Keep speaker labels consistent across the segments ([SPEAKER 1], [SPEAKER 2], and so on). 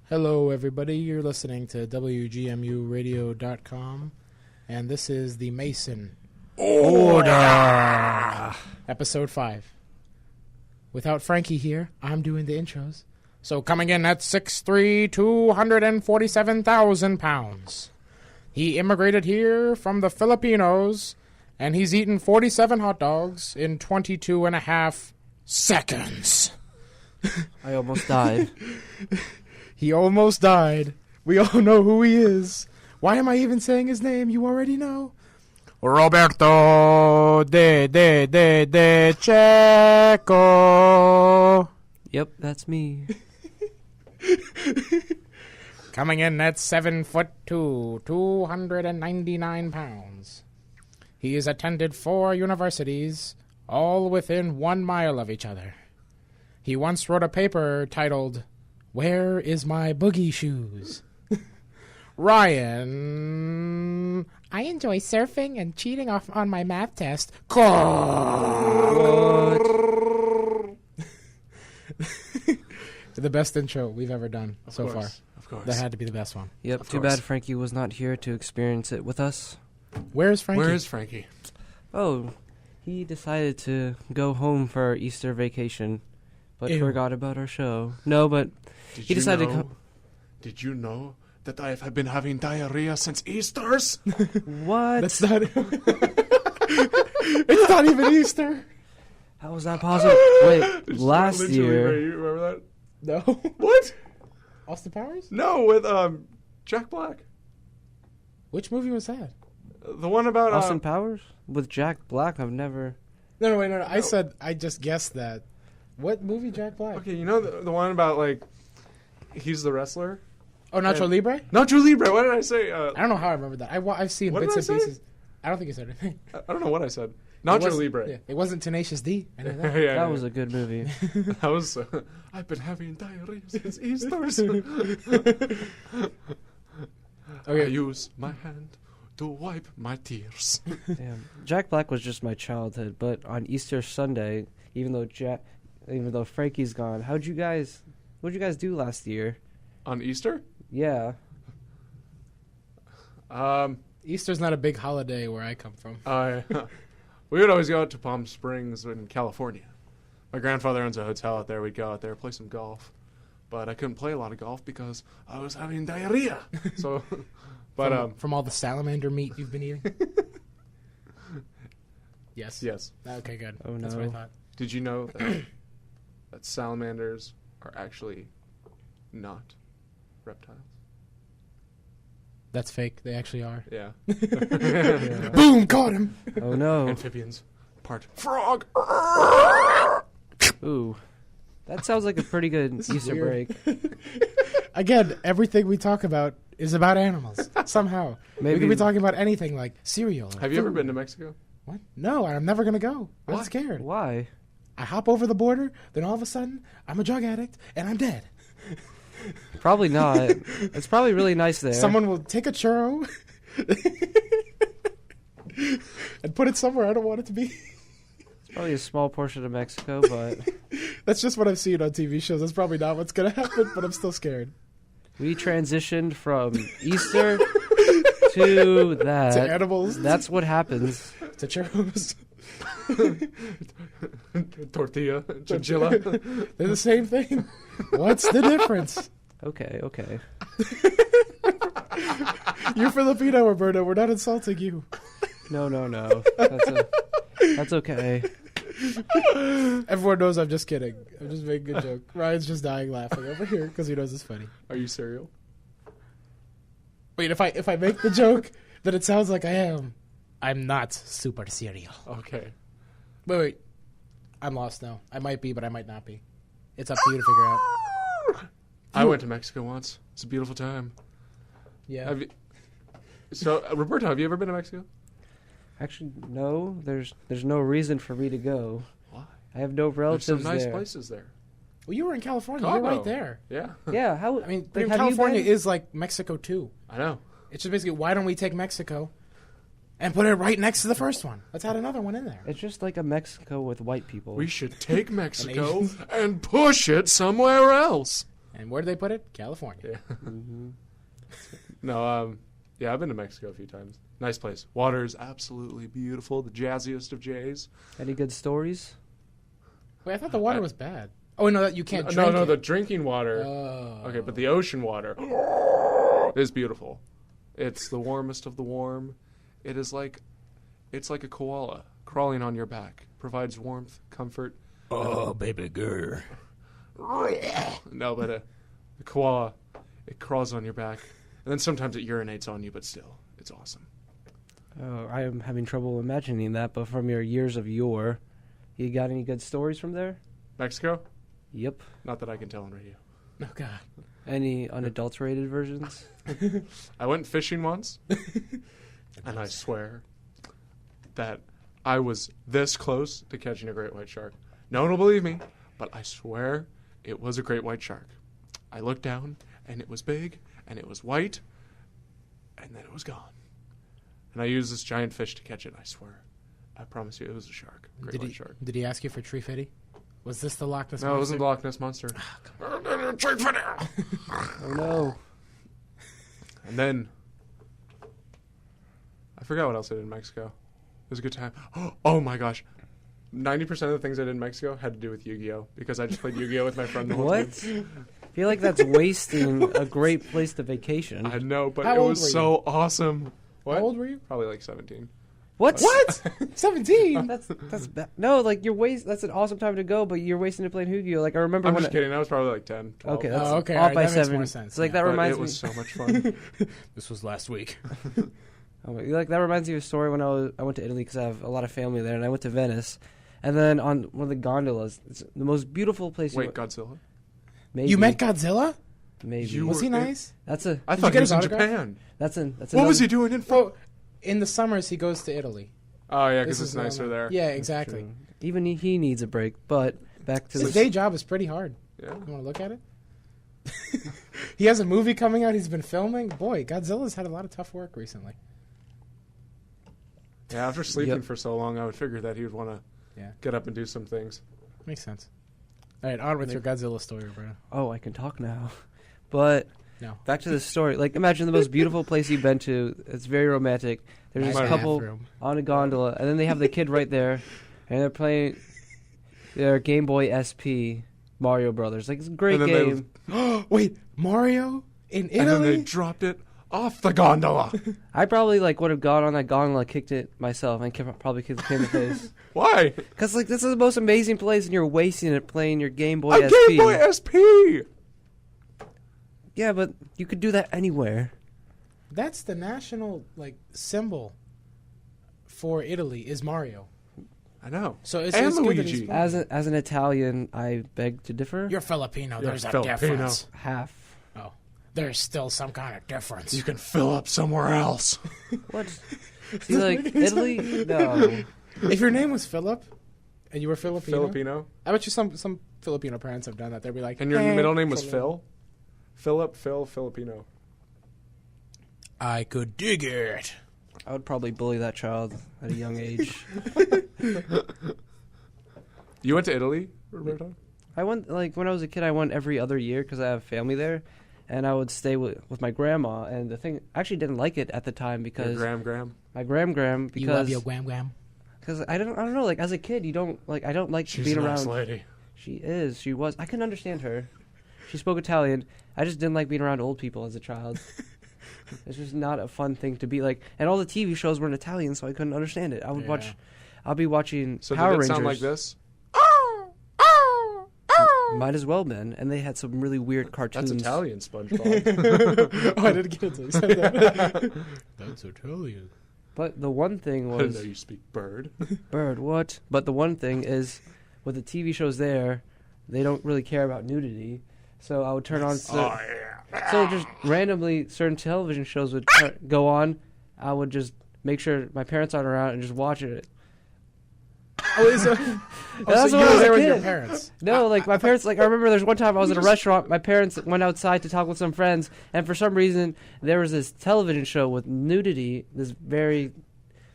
[SPEAKER 1] Hello, everybody. You're listening to WGMUradio.com, and this is the Mason Order, Episode 5. Without Frankie here, I'm doing the intros. So coming in at 6'3", 247,000 pounds. He immigrated here from the Filipinos, and he's eaten 47 hot dogs in 22 and a half seconds.
[SPEAKER 2] I almost died.
[SPEAKER 1] He almost died. We all know who he is. Why am I even saying his name? You already know. Roberto de Checo.
[SPEAKER 2] Yep, that's me.
[SPEAKER 1] Coming in at 7'2", 299 pounds. He has attended 4 universities, all within 1 mile of each other. He once wrote a paper titled, "Where is my boogie shoes?" Ryan, I enjoy surfing and cheating off on my math test. The best intro we've ever done so far.
[SPEAKER 3] Of course.
[SPEAKER 1] That had to be the best one.
[SPEAKER 2] Yep, too bad Frankie was not here to experience it with us.
[SPEAKER 1] Where is Frankie?
[SPEAKER 3] Where is Frankie?
[SPEAKER 2] Oh, he decided to go home for our Easter vacation, but forgot about our show. No, but he decided to come.
[SPEAKER 3] Did you know that I have been having diarrhea since Easter's?
[SPEAKER 2] What?
[SPEAKER 1] That's not... It's not even Easter.
[SPEAKER 2] How was that possible? Wait, last year...
[SPEAKER 3] You remember that?
[SPEAKER 1] No.
[SPEAKER 3] What?
[SPEAKER 1] Austin Powers?
[SPEAKER 3] No, with Jack Black.
[SPEAKER 1] Which movie was that?
[SPEAKER 3] The one about
[SPEAKER 2] Austin Powers? With Jack Black? I've never...
[SPEAKER 1] No. I just guessed that. What movie, Jack Black?
[SPEAKER 3] Okay, you know the one about, like, he's the wrestler?
[SPEAKER 1] Oh, Nacho Libre?
[SPEAKER 3] Nacho Libre, what did I say?
[SPEAKER 1] I don't know how I remember that. I've seen
[SPEAKER 3] What
[SPEAKER 1] bits
[SPEAKER 3] did I
[SPEAKER 1] and
[SPEAKER 3] say?
[SPEAKER 1] pieces. I don't think you said anything.
[SPEAKER 3] I don't know what I said. Nacho Libre.
[SPEAKER 1] Yeah, it wasn't Tenacious D. I know that.
[SPEAKER 2] That was a good movie.
[SPEAKER 3] That was... I've been having diarrhea since Easter's.
[SPEAKER 1] Okay.
[SPEAKER 3] I use my hand to wipe my tears.
[SPEAKER 2] Damn. Jack Black was just my childhood, but on Easter Sunday, even though Frankie's gone, what'd you guys do last year?
[SPEAKER 3] On Easter?
[SPEAKER 2] Yeah.
[SPEAKER 1] Easter's not a big holiday where I come from.
[SPEAKER 3] We would always go out to Palm Springs in California. My grandfather owns a hotel out there. We'd go out there, play some golf. But I couldn't play a lot of golf because I was having diarrhea. So, but
[SPEAKER 1] from all the salamander meat you've been eating? Yes.
[SPEAKER 3] Yes.
[SPEAKER 1] Okay, good.
[SPEAKER 2] Oh,
[SPEAKER 1] That's
[SPEAKER 2] no.
[SPEAKER 1] what I thought.
[SPEAKER 3] Did you know that salamanders are actually not reptiles?
[SPEAKER 1] That's fake. They actually are.
[SPEAKER 3] Yeah.
[SPEAKER 2] Yeah.
[SPEAKER 1] Boom! Caught him!
[SPEAKER 2] Oh, no.
[SPEAKER 3] Amphibians. Part frog.
[SPEAKER 2] Ooh. That sounds like a pretty good Easter break.
[SPEAKER 1] Again, everything we talk about is about animals. Somehow. We
[SPEAKER 2] Maybe
[SPEAKER 1] could be talking about anything like cereal. Or
[SPEAKER 3] Have you ever
[SPEAKER 1] food.
[SPEAKER 3] been to Mexico?
[SPEAKER 1] What? No, I'm never going to go. I'm
[SPEAKER 3] Why?
[SPEAKER 1] scared.
[SPEAKER 2] Why?
[SPEAKER 1] I hop over the border, then all of a sudden, I'm a drug addict, and I'm dead.
[SPEAKER 2] Probably not. It's probably really nice there.
[SPEAKER 1] Someone will take a churro and put it somewhere I don't want it to be.
[SPEAKER 2] It's probably a small portion of Mexico, but
[SPEAKER 1] That's just what I've seen on TV shows. That's probably not what's going to happen, but I'm still scared.
[SPEAKER 2] we transitioned from Easter to that.
[SPEAKER 1] To animals.
[SPEAKER 2] That's what happens.
[SPEAKER 1] To churros.
[SPEAKER 3] Tortilla. Chinchilla.
[SPEAKER 1] They're the same thing. What's the difference?
[SPEAKER 2] Okay.
[SPEAKER 1] You're Filipino, Roberto. We're not insulting you.
[SPEAKER 2] No. That's okay.
[SPEAKER 1] Everyone knows I'm just kidding. I'm just making a joke. Ryan's just dying laughing over here because he knows it's funny.
[SPEAKER 3] Are you cereal?
[SPEAKER 1] Wait, if I make the joke, then it sounds like I am. I'm not super cereal.
[SPEAKER 3] Okay.
[SPEAKER 1] Wait. I'm lost now. I might be, but I might not be. It's up to you to figure out.
[SPEAKER 3] I went to Mexico once. It's a beautiful time.
[SPEAKER 1] Yeah.
[SPEAKER 3] Roberto, have you ever been to Mexico?
[SPEAKER 2] Actually, no. There's no reason for me to go.
[SPEAKER 3] Why?
[SPEAKER 2] I have no
[SPEAKER 3] There's
[SPEAKER 2] relatives
[SPEAKER 3] some nice
[SPEAKER 2] there.
[SPEAKER 3] places there.
[SPEAKER 1] Well, you were in California.
[SPEAKER 3] Cabo.
[SPEAKER 1] You're right there.
[SPEAKER 3] Yeah.
[SPEAKER 2] Yeah. How?
[SPEAKER 1] I mean,
[SPEAKER 2] like, have you
[SPEAKER 1] California
[SPEAKER 2] been?
[SPEAKER 1] is like Mexico too.
[SPEAKER 3] I know.
[SPEAKER 1] It's just basically, why don't we take Mexico and put it right next to the first one? Let's add another one in there.
[SPEAKER 2] It's just like a Mexico with white people.
[SPEAKER 3] We should take Mexico
[SPEAKER 1] Asians.
[SPEAKER 3] and push it somewhere else.
[SPEAKER 1] And where do they put it? California.
[SPEAKER 3] Yeah.
[SPEAKER 2] Mm-hmm.
[SPEAKER 3] No, yeah, I've been to Mexico a few times. Nice place. Water is absolutely beautiful. The jazziest of J's.
[SPEAKER 2] Any good stories?
[SPEAKER 1] Wait, I thought the water was bad. Oh, no, that you can't drink
[SPEAKER 3] No,
[SPEAKER 1] it.
[SPEAKER 3] the drinking water.
[SPEAKER 1] Oh.
[SPEAKER 3] Okay, but the ocean water is beautiful. It's the warmest of the warm. It's like a koala crawling on your back. Provides warmth, comfort.
[SPEAKER 1] Oh, baby girl.
[SPEAKER 3] No, but a koala, it crawls on your back. And then sometimes it urinates on you, but still, it's awesome.
[SPEAKER 2] Oh, I am having trouble imagining that, but from your years of yore, you got any good stories from there?
[SPEAKER 3] Mexico?
[SPEAKER 2] Yep.
[SPEAKER 3] Not that I can tell on radio.
[SPEAKER 1] Oh, God.
[SPEAKER 2] Any unadulterated versions?
[SPEAKER 3] I went fishing once, and I swear that I was this close to catching a great white shark. No one will believe me, but I swear it was a great white shark. I looked down, and it was big, and it was white, and then it was gone. And I used this giant fish to catch it, I swear. I promise you, it was a shark. Great white shark.
[SPEAKER 1] Did he ask you for tree fitty? Was this the Loch Ness
[SPEAKER 3] No,
[SPEAKER 1] Monster?
[SPEAKER 3] it wasn't the Loch Ness Monster.
[SPEAKER 2] Oh, no.
[SPEAKER 3] And then, I forgot what else I did in Mexico. It was a good time. Oh my gosh. 90% of the things I did in Mexico had to do with Yu-Gi-Oh! Because I just played Yu-Gi-Oh! With my friend the whole time.
[SPEAKER 2] What? I feel like that's wasting a great place to vacation.
[SPEAKER 3] I know, but
[SPEAKER 1] How
[SPEAKER 3] it
[SPEAKER 1] old
[SPEAKER 3] was
[SPEAKER 1] were
[SPEAKER 3] so awesome. What?
[SPEAKER 1] How old were you?
[SPEAKER 3] Probably like 17.
[SPEAKER 2] What?
[SPEAKER 1] 17?
[SPEAKER 2] That's bad. No, like that's an awesome time to go, but you're wasting it playing Yu-Gi-Oh! Like I remember
[SPEAKER 3] I'm
[SPEAKER 2] when
[SPEAKER 3] just kidding. I was probably like 10, 12.
[SPEAKER 2] Okay, that's
[SPEAKER 1] okay,
[SPEAKER 2] off
[SPEAKER 1] alright,
[SPEAKER 2] by
[SPEAKER 1] that makes
[SPEAKER 2] 7.
[SPEAKER 1] more sense,
[SPEAKER 2] So like
[SPEAKER 1] yeah.
[SPEAKER 2] that
[SPEAKER 3] But
[SPEAKER 2] reminds
[SPEAKER 3] it
[SPEAKER 2] me.
[SPEAKER 3] was so much fun.
[SPEAKER 1] This was last week.
[SPEAKER 2] Like that reminds me of a story when I went to Italy because I have a lot of family there, and I went to Venice, and then on one of the gondolas, it's the most beautiful place.
[SPEAKER 3] Wait, Godzilla?
[SPEAKER 2] maybe,
[SPEAKER 1] You met Godzilla?
[SPEAKER 2] maybe
[SPEAKER 3] You
[SPEAKER 1] Was he
[SPEAKER 3] were-
[SPEAKER 1] nice?
[SPEAKER 2] that's a
[SPEAKER 3] I
[SPEAKER 1] Did
[SPEAKER 3] thought
[SPEAKER 1] you get
[SPEAKER 3] he was
[SPEAKER 1] his
[SPEAKER 3] in
[SPEAKER 1] autograph?
[SPEAKER 3] Japan.
[SPEAKER 2] that's
[SPEAKER 3] What was
[SPEAKER 2] another-
[SPEAKER 3] he doing in
[SPEAKER 1] Well, in the summers, he goes to Italy.
[SPEAKER 3] Oh, yeah,
[SPEAKER 1] This
[SPEAKER 3] because it's
[SPEAKER 1] is
[SPEAKER 3] nicer
[SPEAKER 1] normal.
[SPEAKER 3] there.
[SPEAKER 1] Yeah, exactly.
[SPEAKER 2] True. Even he needs a break, but back to
[SPEAKER 1] His
[SPEAKER 2] the
[SPEAKER 1] day job is pretty hard.
[SPEAKER 3] Yeah.
[SPEAKER 1] You want to look at it? He has a movie coming out he's been filming. Boy, Godzilla's had a lot of tough work recently.
[SPEAKER 3] Yeah, after sleeping
[SPEAKER 2] Yep.
[SPEAKER 3] for so long, I would figure that he would want to
[SPEAKER 1] Yeah.
[SPEAKER 3] get up and do some things.
[SPEAKER 1] Makes sense. All right, on with your Godzilla story, Roberto.
[SPEAKER 2] Oh, I can talk now. But
[SPEAKER 1] No.
[SPEAKER 2] back to the story. Like, imagine the most beautiful place you've been to. It's very romantic. There's
[SPEAKER 1] Nice
[SPEAKER 2] this couple
[SPEAKER 1] bathroom.
[SPEAKER 2] on a gondola, and then they have the kid right there, and they're playing their Game Boy SP Mario Brothers. Like, it's a great
[SPEAKER 3] And then they-
[SPEAKER 2] game.
[SPEAKER 1] Wait, Mario in
[SPEAKER 3] And then they
[SPEAKER 1] Italy?
[SPEAKER 3] dropped it off the gondola.
[SPEAKER 2] I probably like would have gone on that gondola, kicked it myself, and probably kicked the kid in the face.
[SPEAKER 3] Why?
[SPEAKER 2] Because like this is the most amazing place, and you're wasting it playing your Game Boy
[SPEAKER 3] A
[SPEAKER 2] SP.
[SPEAKER 3] Game Boy SP!
[SPEAKER 2] Yeah, but you could do that anywhere.
[SPEAKER 1] That's the national symbol for Italy is Mario.
[SPEAKER 3] I know.
[SPEAKER 1] So it's,
[SPEAKER 3] And
[SPEAKER 1] it's good that
[SPEAKER 3] Luigi.
[SPEAKER 1] he's
[SPEAKER 2] As an Italian, I beg to differ.
[SPEAKER 1] You're Filipino.
[SPEAKER 3] You're
[SPEAKER 1] There's a
[SPEAKER 3] Filipino.
[SPEAKER 1] difference.
[SPEAKER 2] Half.
[SPEAKER 1] Oh, there's still some kind of difference.
[SPEAKER 3] You can fill up somewhere else.
[SPEAKER 2] What? See, like Italy? No.
[SPEAKER 1] If your name was Philip and you were Filipino,
[SPEAKER 3] Filipino.
[SPEAKER 1] I bet you some Filipino parents have done that. They'd be like,
[SPEAKER 3] And your
[SPEAKER 1] "Hey,
[SPEAKER 3] middle name was
[SPEAKER 1] Philip."
[SPEAKER 3] Phil? Phil, Filipino.
[SPEAKER 1] I could dig it.
[SPEAKER 2] I would probably bully that child at a young age.
[SPEAKER 3] You went to Italy, Roberto?
[SPEAKER 2] I went when I was a kid. I went every other year because I have family there, and I would stay with my grandma. And the thing, I actually didn't like it at the time because
[SPEAKER 3] Graham.
[SPEAKER 2] my gram
[SPEAKER 1] You
[SPEAKER 2] because
[SPEAKER 1] love your wham wham.
[SPEAKER 2] because I don't know, like as a kid you don't like I don't like
[SPEAKER 3] She's
[SPEAKER 2] being
[SPEAKER 3] a
[SPEAKER 2] around.
[SPEAKER 3] nice lady.
[SPEAKER 2] She was. I couldn't understand her. She spoke Italian. I just didn't like being around old people as a child. It's just not a fun thing to be like. And all the TV shows were in Italian, so I couldn't understand it. I'll be watching
[SPEAKER 3] So
[SPEAKER 2] Power
[SPEAKER 3] did it
[SPEAKER 2] Rangers.
[SPEAKER 3] sound like this?
[SPEAKER 2] Might as well been. And they had some really weird cartoons.
[SPEAKER 3] That's Italian, SpongeBob.
[SPEAKER 1] Oh, I didn't get it until you said that. That's Italian.
[SPEAKER 2] But the one thing
[SPEAKER 3] I didn't know
[SPEAKER 2] was
[SPEAKER 3] you speak bird.
[SPEAKER 2] bird. What? But the one thing is, with the TV shows there, they don't really care about nudity. So I would turn on.
[SPEAKER 3] Oh, yeah.
[SPEAKER 2] So just randomly, certain television shows would go on. I would just make sure my parents aren't around and just watch it.
[SPEAKER 1] Oh, so
[SPEAKER 2] That's
[SPEAKER 1] you
[SPEAKER 2] what I
[SPEAKER 1] were
[SPEAKER 2] was
[SPEAKER 1] there
[SPEAKER 2] a
[SPEAKER 1] with your
[SPEAKER 2] kid.
[SPEAKER 1] parents.
[SPEAKER 2] No, like my parents. Like I remember, there's one time I was at a restaurant. My parents went outside to talk with some friends, and for some reason, there was this television show with nudity. This very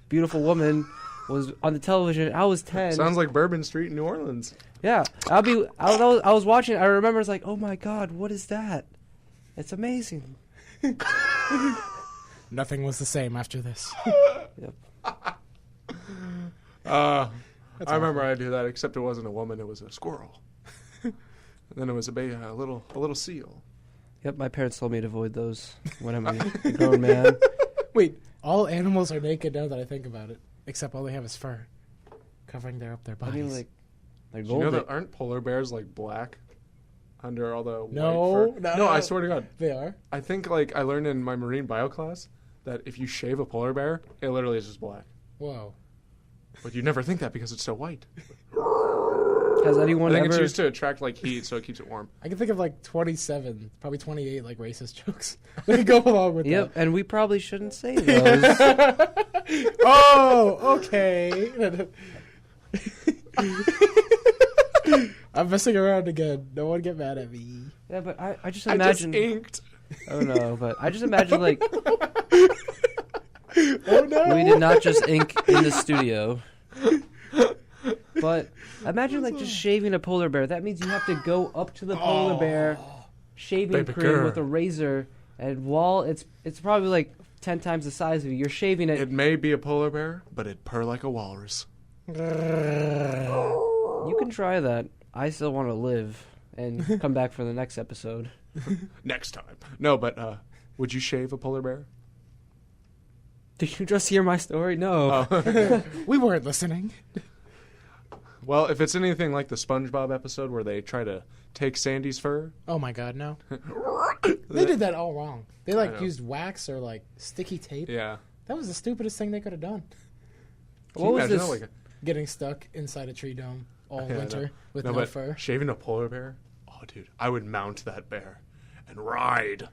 [SPEAKER 2] beautiful woman was on the television. I was 10.
[SPEAKER 3] Sounds like Bourbon Street in New Orleans.
[SPEAKER 2] Yeah, I was watching. I remember it's like, oh my god, what is that? It's amazing.
[SPEAKER 1] Nothing was the same after this.
[SPEAKER 2] Yep.
[SPEAKER 3] I remember I do that, except it wasn't a woman; it was a squirrel. And then it was a little seal.
[SPEAKER 2] Yep, my parents told me to avoid those when I'm a grown man.
[SPEAKER 1] Wait, all animals are naked now that I think about it, except all they have is fur, covering up their
[SPEAKER 2] I
[SPEAKER 1] bodies.
[SPEAKER 2] mean, like, they're
[SPEAKER 3] Do you know
[SPEAKER 2] golden.
[SPEAKER 3] that aren't polar bears like black under all the
[SPEAKER 1] No,
[SPEAKER 3] white fur?
[SPEAKER 1] no.
[SPEAKER 3] No, I swear to God.
[SPEAKER 1] They are.
[SPEAKER 3] I think like I learned in my marine bio class that if you shave a polar bear, it literally is just black.
[SPEAKER 1] Whoa.
[SPEAKER 3] But you never think that because it's so white.
[SPEAKER 2] Has
[SPEAKER 3] I
[SPEAKER 2] anyone
[SPEAKER 3] think it's
[SPEAKER 2] ever?
[SPEAKER 3] used to attract like heat, so it keeps it warm.
[SPEAKER 1] I can think of like 27, probably 28 like racist jokes that go along with
[SPEAKER 2] Yep, and we probably shouldn't say those.
[SPEAKER 1] that. Oh, okay. I'm messing around again. No one get mad at me.
[SPEAKER 2] Yeah, but I just
[SPEAKER 3] I
[SPEAKER 2] imagine.
[SPEAKER 3] just inked.
[SPEAKER 2] Oh no, but I just imagine like
[SPEAKER 1] Oh no.
[SPEAKER 2] we did not just ink in the studio. But imagine like just shaving a polar bear. That means you have to go up to the polar bear, shaving
[SPEAKER 3] Baby
[SPEAKER 2] cream
[SPEAKER 3] girl.
[SPEAKER 2] with a razor, and while it's probably like 10 times the size of you, you're shaving it.
[SPEAKER 3] It may be a polar bear, but it purr like a walrus.
[SPEAKER 2] You can try that. I still want to live and come back for the next episode.
[SPEAKER 3] Next time. No, but would you shave a polar bear?
[SPEAKER 2] Did you just hear my story? No.
[SPEAKER 3] Oh.
[SPEAKER 1] We weren't listening.
[SPEAKER 3] Well, if it's anything like the SpongeBob episode where they try to take Sandy's fur,
[SPEAKER 1] Oh my god, no. They did that all wrong. They
[SPEAKER 3] I
[SPEAKER 1] like
[SPEAKER 3] know.
[SPEAKER 1] used wax or like sticky tape.
[SPEAKER 3] yeah.
[SPEAKER 1] That was the stupidest thing they could have done.
[SPEAKER 3] Can
[SPEAKER 2] What
[SPEAKER 3] you
[SPEAKER 2] was
[SPEAKER 3] imagine
[SPEAKER 2] this?
[SPEAKER 3] that? Like
[SPEAKER 1] Getting stuck inside a tree dome all
[SPEAKER 3] Yeah,
[SPEAKER 1] winter
[SPEAKER 3] no.
[SPEAKER 1] with
[SPEAKER 3] no,
[SPEAKER 1] no
[SPEAKER 3] but
[SPEAKER 1] fur.
[SPEAKER 3] shaving a polar bear? Oh, dude, I would mount that bear and ride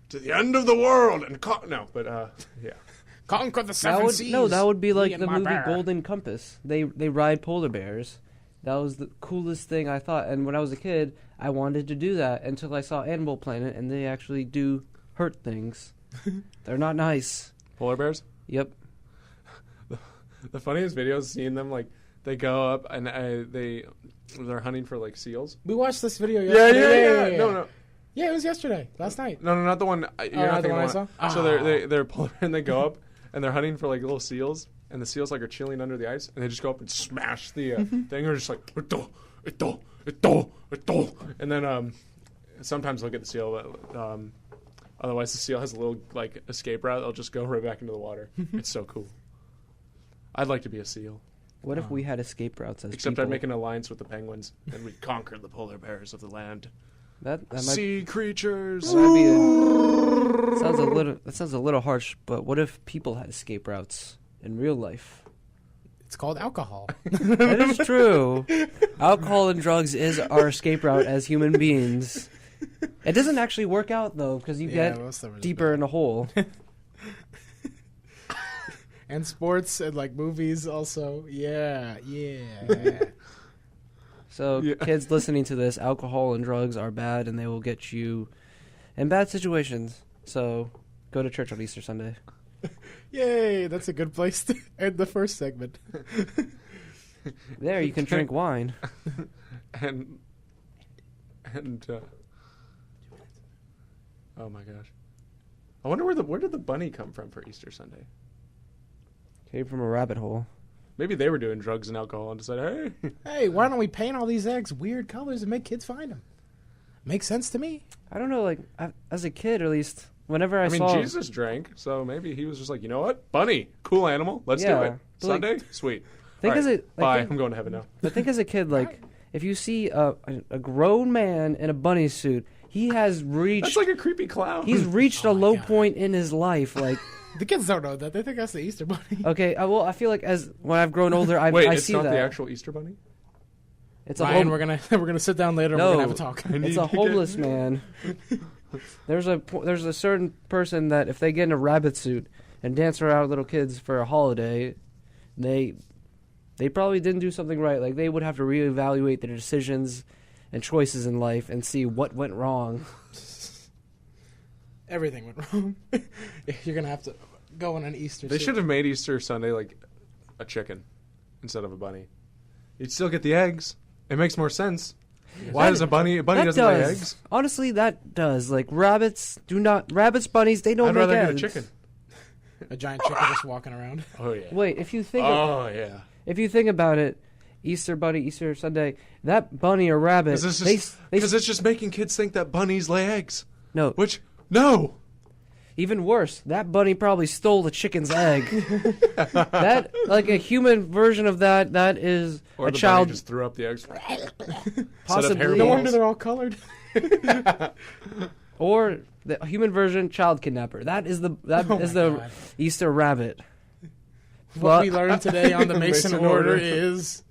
[SPEAKER 3] to the end of the world and no, but yeah.
[SPEAKER 1] Conquer the seven seas.
[SPEAKER 2] that would be
[SPEAKER 1] me
[SPEAKER 2] like
[SPEAKER 1] and
[SPEAKER 2] the
[SPEAKER 1] my
[SPEAKER 2] movie
[SPEAKER 1] bear.
[SPEAKER 2] Golden Compass. They ride polar bears. That was the coolest thing I thought. And when I was a kid, I wanted to do that until I saw Animal Planet, and they actually do hurt things. They're not nice.
[SPEAKER 3] Polar bears?
[SPEAKER 2] Yep.
[SPEAKER 3] The funniest video is seeing them like they go up and they're hunting for like seals.
[SPEAKER 1] We watched this video
[SPEAKER 3] Yeah,
[SPEAKER 1] yesterday.
[SPEAKER 3] yeah. No.
[SPEAKER 1] Yeah, it was yesterday. Last night.
[SPEAKER 3] No, not the one. You're
[SPEAKER 1] not
[SPEAKER 3] not
[SPEAKER 1] the
[SPEAKER 3] thinking
[SPEAKER 1] one I
[SPEAKER 3] of
[SPEAKER 1] saw?
[SPEAKER 3] So
[SPEAKER 1] Ah.
[SPEAKER 3] they're polar and they go up and they're hunting for like little seals, and the seals like are chilling under the ice, and they just go up and smash the thing. Or just like ito, and then sometimes they'll get the seal, but otherwise the seal has a little like escape route. They'll just go right back into the water. It's so cool. I'd like to be a seal,
[SPEAKER 2] What if we had escape routes as
[SPEAKER 3] except
[SPEAKER 2] people?
[SPEAKER 3] I'd make an alliance with the penguins, and we'd conquer the polar bears of the land.
[SPEAKER 2] That might
[SPEAKER 3] Sea creatures.
[SPEAKER 2] That might be that sounds a little harsh, but what if people had escape routes in real life?
[SPEAKER 1] It's called alcohol.
[SPEAKER 2] That is true. Alcohol and drugs is our escape route as human beings. It doesn't actually work out though, because you
[SPEAKER 1] Yeah,
[SPEAKER 2] get
[SPEAKER 1] most of it is
[SPEAKER 2] deeper in a hole.
[SPEAKER 1] And sports and like movies also. Yeah.
[SPEAKER 2] So
[SPEAKER 3] Yeah.
[SPEAKER 2] kids listening to this, alcohol and drugs are bad, and they will get you in bad situations. So go to church on Easter Sunday.
[SPEAKER 1] Yay, that's a good place to end the first segment.
[SPEAKER 2] There, you can drink wine.
[SPEAKER 3] and oh my gosh, I wonder where did the bunny come from for Easter Sunday?
[SPEAKER 2] Came from a rabbit hole.
[SPEAKER 3] Maybe they were doing drugs and alcohol and decided, hey,
[SPEAKER 1] Hey, why don't we paint all these eggs weird colors and make kids find them? Makes sense to me.
[SPEAKER 2] I don't know, like, as a kid, at least, whenever I
[SPEAKER 3] I mean,
[SPEAKER 2] saw...
[SPEAKER 3] Jesus drank, so maybe he was just like, you know what, bunny, cool animal, let's do
[SPEAKER 2] Yeah,
[SPEAKER 3] it.
[SPEAKER 2] but, like,
[SPEAKER 3] Sunday, sweet.
[SPEAKER 2] Think
[SPEAKER 3] All
[SPEAKER 2] as
[SPEAKER 3] right,
[SPEAKER 2] a
[SPEAKER 3] bye.
[SPEAKER 2] think,
[SPEAKER 3] I'm going to heaven now.
[SPEAKER 2] but think as a kid, like, if you see a grown man in a bunny suit, he has reached...
[SPEAKER 3] That's like a creepy clown.
[SPEAKER 2] He's reached
[SPEAKER 1] Oh
[SPEAKER 2] a
[SPEAKER 1] my
[SPEAKER 2] low
[SPEAKER 1] God.
[SPEAKER 2] point in his life, like...
[SPEAKER 1] The kids don't know that. They think that's the Easter Bunny.
[SPEAKER 2] Okay, well, I feel like when I've grown older, I
[SPEAKER 3] Wait, it's
[SPEAKER 2] see
[SPEAKER 3] not
[SPEAKER 2] that.
[SPEAKER 3] the actual Easter bunny?
[SPEAKER 2] It's a
[SPEAKER 1] Ryan,
[SPEAKER 2] home-
[SPEAKER 1] we're gonna sit down later and
[SPEAKER 2] No.
[SPEAKER 1] we're gonna have a talk.
[SPEAKER 3] I need
[SPEAKER 2] It's a
[SPEAKER 3] to get-
[SPEAKER 2] homeless man. There's a certain person that if they get in a rabbit suit and dance around little kids for a holiday, they probably didn't do something right. Like they would have to reevaluate their decisions and choices in life and see what went wrong.
[SPEAKER 1] Everything went wrong. You're gonna have to go on an Easter.
[SPEAKER 3] They
[SPEAKER 1] suit.
[SPEAKER 3] should have made Easter Sunday like a chicken instead of a bunny. You'd still get the eggs. It makes more sense. Why does a bunny doesn't lay eggs?
[SPEAKER 2] Honestly, that does. Like rabbits, bunnies, they don't
[SPEAKER 3] I'd
[SPEAKER 2] make
[SPEAKER 3] rather
[SPEAKER 2] eggs.
[SPEAKER 3] get a chicken.
[SPEAKER 1] A giant chicken just walking around.
[SPEAKER 3] Oh yeah.
[SPEAKER 2] Wait, if you think if you think about it, Easter bunny, Easter Sunday, that bunny or rabbit,
[SPEAKER 3] because it's just making kids think that bunnies lay eggs.
[SPEAKER 2] No.
[SPEAKER 3] No.
[SPEAKER 2] Even worse, that bunny probably stole the chicken's egg. That, like a human version of that is
[SPEAKER 3] Or
[SPEAKER 2] a
[SPEAKER 3] the
[SPEAKER 2] child.
[SPEAKER 3] bunny just threw up the eggs.
[SPEAKER 2] Possibly.
[SPEAKER 1] No wonder they're all colored.
[SPEAKER 2] Or the human version, child kidnapper. That is the
[SPEAKER 1] God.
[SPEAKER 2] Easter rabbit.
[SPEAKER 1] What we learned today on the Mason
[SPEAKER 3] Mason
[SPEAKER 1] order
[SPEAKER 3] order.
[SPEAKER 1] is...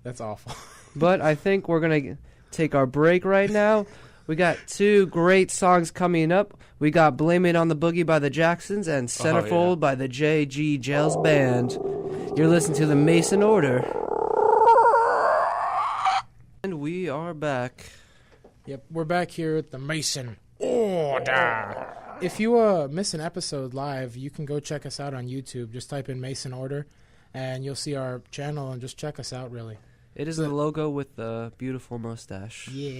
[SPEAKER 1] That's awful.
[SPEAKER 2] But I think we're going to take our break right now. We got 2 great songs coming up. We got Blame It on the Boogie by the Jacksons and Centerfold by the J.G. Gels Band. You're listening to the Mason Order. And we are back.
[SPEAKER 1] Yep, we're back here at the Mason Order. If you miss an episode live, you can go check us out on YouTube. Just type in Mason Order, and you'll see our channel, and just check us out, really.
[SPEAKER 2] It is the logo with the beautiful mustache.
[SPEAKER 1] Yeah,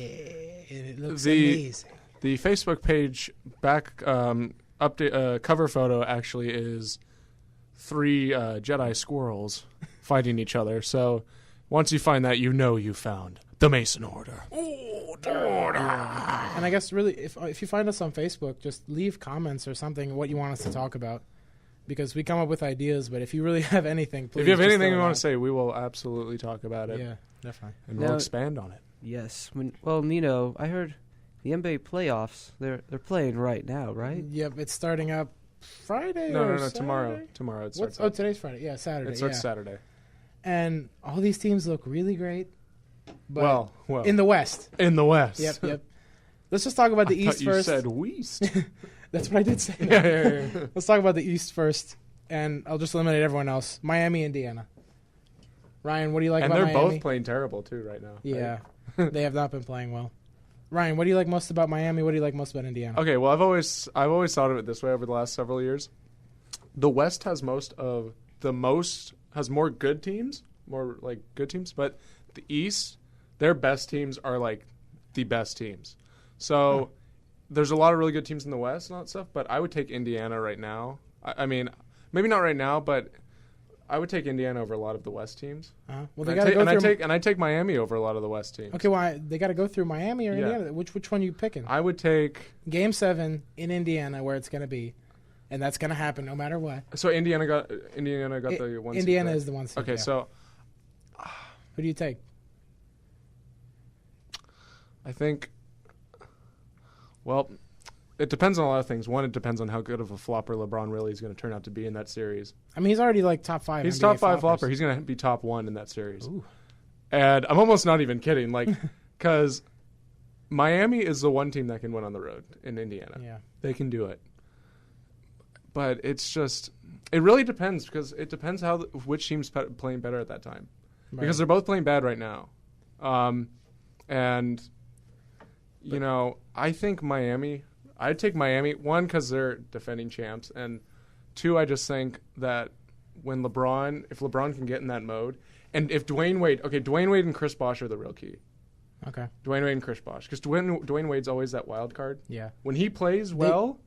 [SPEAKER 1] and it looks
[SPEAKER 3] The-
[SPEAKER 1] amazing.
[SPEAKER 3] The Facebook page back update cover photo actually is 3 Jedi squirrels fighting each other. So once you find that, you found the Mason Order.
[SPEAKER 1] And I guess really, if you find us on Facebook, just leave comments or something what you want us to talk about, because we come up with ideas. But if you really have anything, please.
[SPEAKER 3] If you have
[SPEAKER 1] just
[SPEAKER 3] anything
[SPEAKER 1] throw
[SPEAKER 3] you
[SPEAKER 1] it
[SPEAKER 3] want
[SPEAKER 1] out.
[SPEAKER 3] to say, we will absolutely talk about it.
[SPEAKER 1] Yeah, definitely.
[SPEAKER 3] And
[SPEAKER 2] Now-
[SPEAKER 3] we'll expand on it.
[SPEAKER 2] Yes. Well, Nino, I heard the NBA playoffs. They're playing right now, right?
[SPEAKER 1] Yep, it's starting up Friday.
[SPEAKER 3] No,
[SPEAKER 1] or
[SPEAKER 3] tomorrow.
[SPEAKER 1] Saturday?
[SPEAKER 3] Tomorrow it
[SPEAKER 1] What's,
[SPEAKER 3] starts.
[SPEAKER 1] today's Friday. Yeah, Saturday.
[SPEAKER 3] It starts
[SPEAKER 1] yeah.
[SPEAKER 3] Saturday.
[SPEAKER 1] And all these teams look really great. But
[SPEAKER 3] Well,
[SPEAKER 1] in the West.
[SPEAKER 3] in the West.
[SPEAKER 1] Yep. Let's just talk about the
[SPEAKER 3] I thought
[SPEAKER 1] East
[SPEAKER 3] you
[SPEAKER 1] first.
[SPEAKER 3] said West.
[SPEAKER 1] That's what I did say.
[SPEAKER 3] yeah.
[SPEAKER 1] Let's talk about the East first, and I'll just eliminate everyone else. Miami, Indiana. Ryan, what do you like
[SPEAKER 3] And
[SPEAKER 1] about
[SPEAKER 3] they're
[SPEAKER 1] Miami?
[SPEAKER 3] both playing terrible too right now.
[SPEAKER 1] Yeah, they have not been playing well. Ryan, what do you like most about Miami? What do you like most about Indiana?
[SPEAKER 3] Okay, well, I've always thought of it this way over the last several years. The West has more good teams, but the East, their best teams are like the best teams. So there's a lot of really good teams in the West and all that stuff, but I would take Indiana right now. I mean, maybe not right now, but I would take Indiana over a lot of the West teams.
[SPEAKER 1] Well, they got to go through.
[SPEAKER 3] I take Miami over a lot of the West teams.
[SPEAKER 1] Okay, well, they got to go through Miami or
[SPEAKER 3] Yeah.
[SPEAKER 1] Indiana. Which one are you picking?
[SPEAKER 3] I would take.
[SPEAKER 1] Game 7 in Indiana, where it's going to be, and that's going to happen no matter what.
[SPEAKER 3] So Indiana got the one. seed,
[SPEAKER 1] Indiana
[SPEAKER 3] right?
[SPEAKER 1] is the one seed.
[SPEAKER 3] Okay,
[SPEAKER 1] yeah.
[SPEAKER 3] so
[SPEAKER 1] Who do you take?
[SPEAKER 3] I think. Well, it depends on a lot of things. One, it depends on how good of a flopper LeBron really is going to turn out to be in that series.
[SPEAKER 1] I mean, he's already like top 5.
[SPEAKER 3] He's
[SPEAKER 1] NBA
[SPEAKER 3] top 5
[SPEAKER 1] floppers.
[SPEAKER 3] flopper. He's going to be top 1 in that series.
[SPEAKER 1] Ooh.
[SPEAKER 3] And I'm almost not even kidding, like, because Miami is the one team that can win on the road in Indiana.
[SPEAKER 1] Yeah.
[SPEAKER 3] They can do it. But it's just, it really depends, because it depends which team's playing better at that time.
[SPEAKER 1] Right.
[SPEAKER 3] Because they're both playing bad right now. And, I think Miami, I'd take Miami, 1, because they're defending champs, and 2, I just think that if LeBron can get in that mode, and if Dwayne Wade and Chris Bosh are the real key.
[SPEAKER 1] Okay.
[SPEAKER 3] Dwayne Wade and Chris Bosh. Because Dwayne Wade's always that wild card.
[SPEAKER 1] Yeah.
[SPEAKER 3] When he plays well,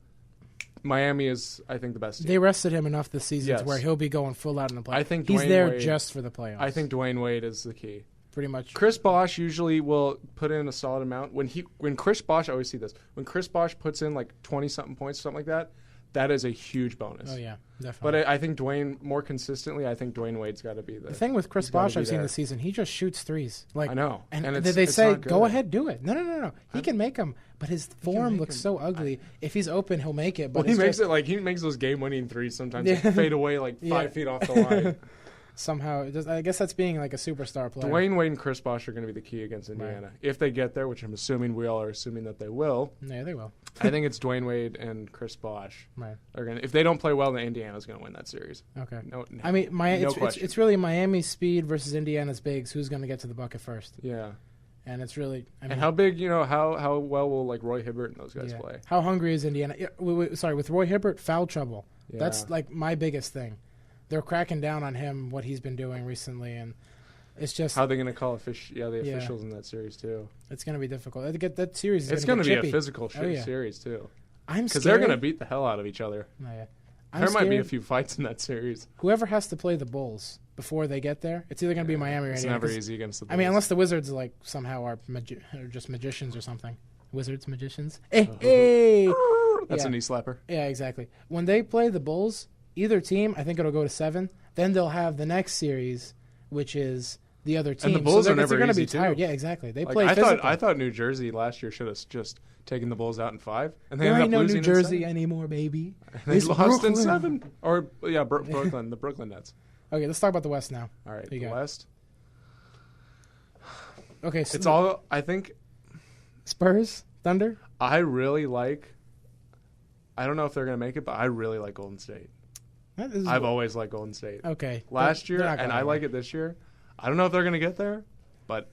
[SPEAKER 3] Miami is, I think, the best team.
[SPEAKER 1] They rested him enough this season
[SPEAKER 3] Yes.
[SPEAKER 1] to where he'll be going full out in the playoffs.
[SPEAKER 3] I think
[SPEAKER 1] he's
[SPEAKER 3] Dwayne
[SPEAKER 1] there
[SPEAKER 3] Wade-
[SPEAKER 1] just for the playoffs.
[SPEAKER 3] I think Dwayne Wade is the key.
[SPEAKER 1] pretty much.
[SPEAKER 3] Chris Bosh usually will put in a solid amount. When Chris Bosh, I always see this. When Chris Bosh puts in like 20-something points, something like that, that is a huge bonus.
[SPEAKER 1] Oh yeah, definitely.
[SPEAKER 3] But I think Dwayne, more consistently, I think Dwayne Wade's got to be
[SPEAKER 1] the thing with Chris
[SPEAKER 3] he's gotta
[SPEAKER 1] Bosh
[SPEAKER 3] be
[SPEAKER 1] I've seen
[SPEAKER 3] there.
[SPEAKER 1] this season, he just shoots threes. Like
[SPEAKER 3] I know.
[SPEAKER 1] and,
[SPEAKER 3] And
[SPEAKER 1] they
[SPEAKER 3] it's
[SPEAKER 1] say
[SPEAKER 3] not
[SPEAKER 1] go
[SPEAKER 3] good.
[SPEAKER 1] ahead, do it. No. He can make them, but his form
[SPEAKER 3] make
[SPEAKER 1] looks
[SPEAKER 3] 'em.
[SPEAKER 1] so ugly. If he's open, he'll make it. But
[SPEAKER 3] Well, he
[SPEAKER 1] it's
[SPEAKER 3] makes
[SPEAKER 1] just,
[SPEAKER 3] it like he makes those game-winning threes sometimes,
[SPEAKER 1] Yeah.
[SPEAKER 3] like, fade away like
[SPEAKER 1] Yeah.
[SPEAKER 3] 5 feet off the line.
[SPEAKER 1] somehow. I guess that's being like a superstar player.
[SPEAKER 3] Dwayne Wade and Chris Bosh are going to be the key against Indiana if they get there, which I'm assuming we all are assuming that they will.
[SPEAKER 1] Yeah, they will.
[SPEAKER 3] I think it's Dwayne Wade and Chris Bosh
[SPEAKER 1] Right.
[SPEAKER 3] are going to. If they don't play well, then Indiana's going to win that series.
[SPEAKER 1] Okay.
[SPEAKER 3] No,
[SPEAKER 1] I mean,
[SPEAKER 3] no
[SPEAKER 1] it's
[SPEAKER 3] question.
[SPEAKER 1] it's really Miami's speed versus Indiana's bigs. Who's going to get to the bucket first?
[SPEAKER 3] Yeah.
[SPEAKER 1] And it's really. I mean,
[SPEAKER 3] And how big, how well will like Roy Hibbert and those guys
[SPEAKER 1] yeah.
[SPEAKER 3] play?
[SPEAKER 1] How hungry is Indiana? Sorry, with Roy Hibbert, foul trouble.
[SPEAKER 3] Yeah.
[SPEAKER 1] That's like my biggest thing. they're cracking down on him, what he's been doing recently, and it's just
[SPEAKER 3] How are they going to call the officials in that series too?
[SPEAKER 1] it's going to be difficult. To get that series,
[SPEAKER 3] It's going to be
[SPEAKER 1] chippy.
[SPEAKER 3] a physical
[SPEAKER 1] yeah.
[SPEAKER 3] series too,
[SPEAKER 1] I'm
[SPEAKER 3] because
[SPEAKER 1] scared.
[SPEAKER 3] they're going to beat the hell out of each other.
[SPEAKER 1] Oh, yeah.
[SPEAKER 3] There might be a
[SPEAKER 1] scared.
[SPEAKER 3] few fights in that series.
[SPEAKER 1] Whoever has to play the Bulls before they get there, it's either going to be Miami or
[SPEAKER 3] It's
[SPEAKER 1] Indiana.
[SPEAKER 3] never
[SPEAKER 1] 'Cause,
[SPEAKER 3] easy against the Bulls.
[SPEAKER 1] I mean, unless the Wizards like somehow are just magicians or something. Wizards, magicians. Hey.
[SPEAKER 3] That's
[SPEAKER 1] Yeah.
[SPEAKER 3] a knee slapper.
[SPEAKER 1] Yeah, exactly. When they play the Bulls, either team, I think it'll go to 7. Then they'll have the next series, which is the other team.
[SPEAKER 3] And the Bulls are never
[SPEAKER 1] they're gonna
[SPEAKER 3] easy
[SPEAKER 1] be tired.
[SPEAKER 3] too.
[SPEAKER 1] Yeah, exactly. They
[SPEAKER 3] Like,
[SPEAKER 1] play
[SPEAKER 3] I
[SPEAKER 1] physical.
[SPEAKER 3] thought New Jersey last year should have just taken the Bulls out in 5, and they
[SPEAKER 1] there
[SPEAKER 3] ended
[SPEAKER 1] ain't
[SPEAKER 3] up
[SPEAKER 1] no
[SPEAKER 3] losing
[SPEAKER 1] New
[SPEAKER 3] in
[SPEAKER 1] Jersey
[SPEAKER 3] 7.
[SPEAKER 1] anymore, baby.
[SPEAKER 3] They
[SPEAKER 1] It's
[SPEAKER 3] lost in
[SPEAKER 1] Brooklyn.
[SPEAKER 3] 7. Or Brooklyn, the Brooklyn Nets.
[SPEAKER 1] Okay, let's talk about the West now.
[SPEAKER 3] All right,
[SPEAKER 1] Who you
[SPEAKER 3] the
[SPEAKER 1] got?
[SPEAKER 3] West.
[SPEAKER 1] Okay, so
[SPEAKER 3] It's all. I think
[SPEAKER 1] Spurs, Thunder.
[SPEAKER 3] I really like. I don't know if they're going to make it, but I really like Golden State.
[SPEAKER 1] That is-
[SPEAKER 3] I've always liked Golden State.
[SPEAKER 1] okay.
[SPEAKER 3] Last
[SPEAKER 1] They're
[SPEAKER 3] year,
[SPEAKER 1] not
[SPEAKER 3] and
[SPEAKER 1] going
[SPEAKER 3] I like
[SPEAKER 1] anywhere.
[SPEAKER 3] it this year. I don't know if they're going to get there, but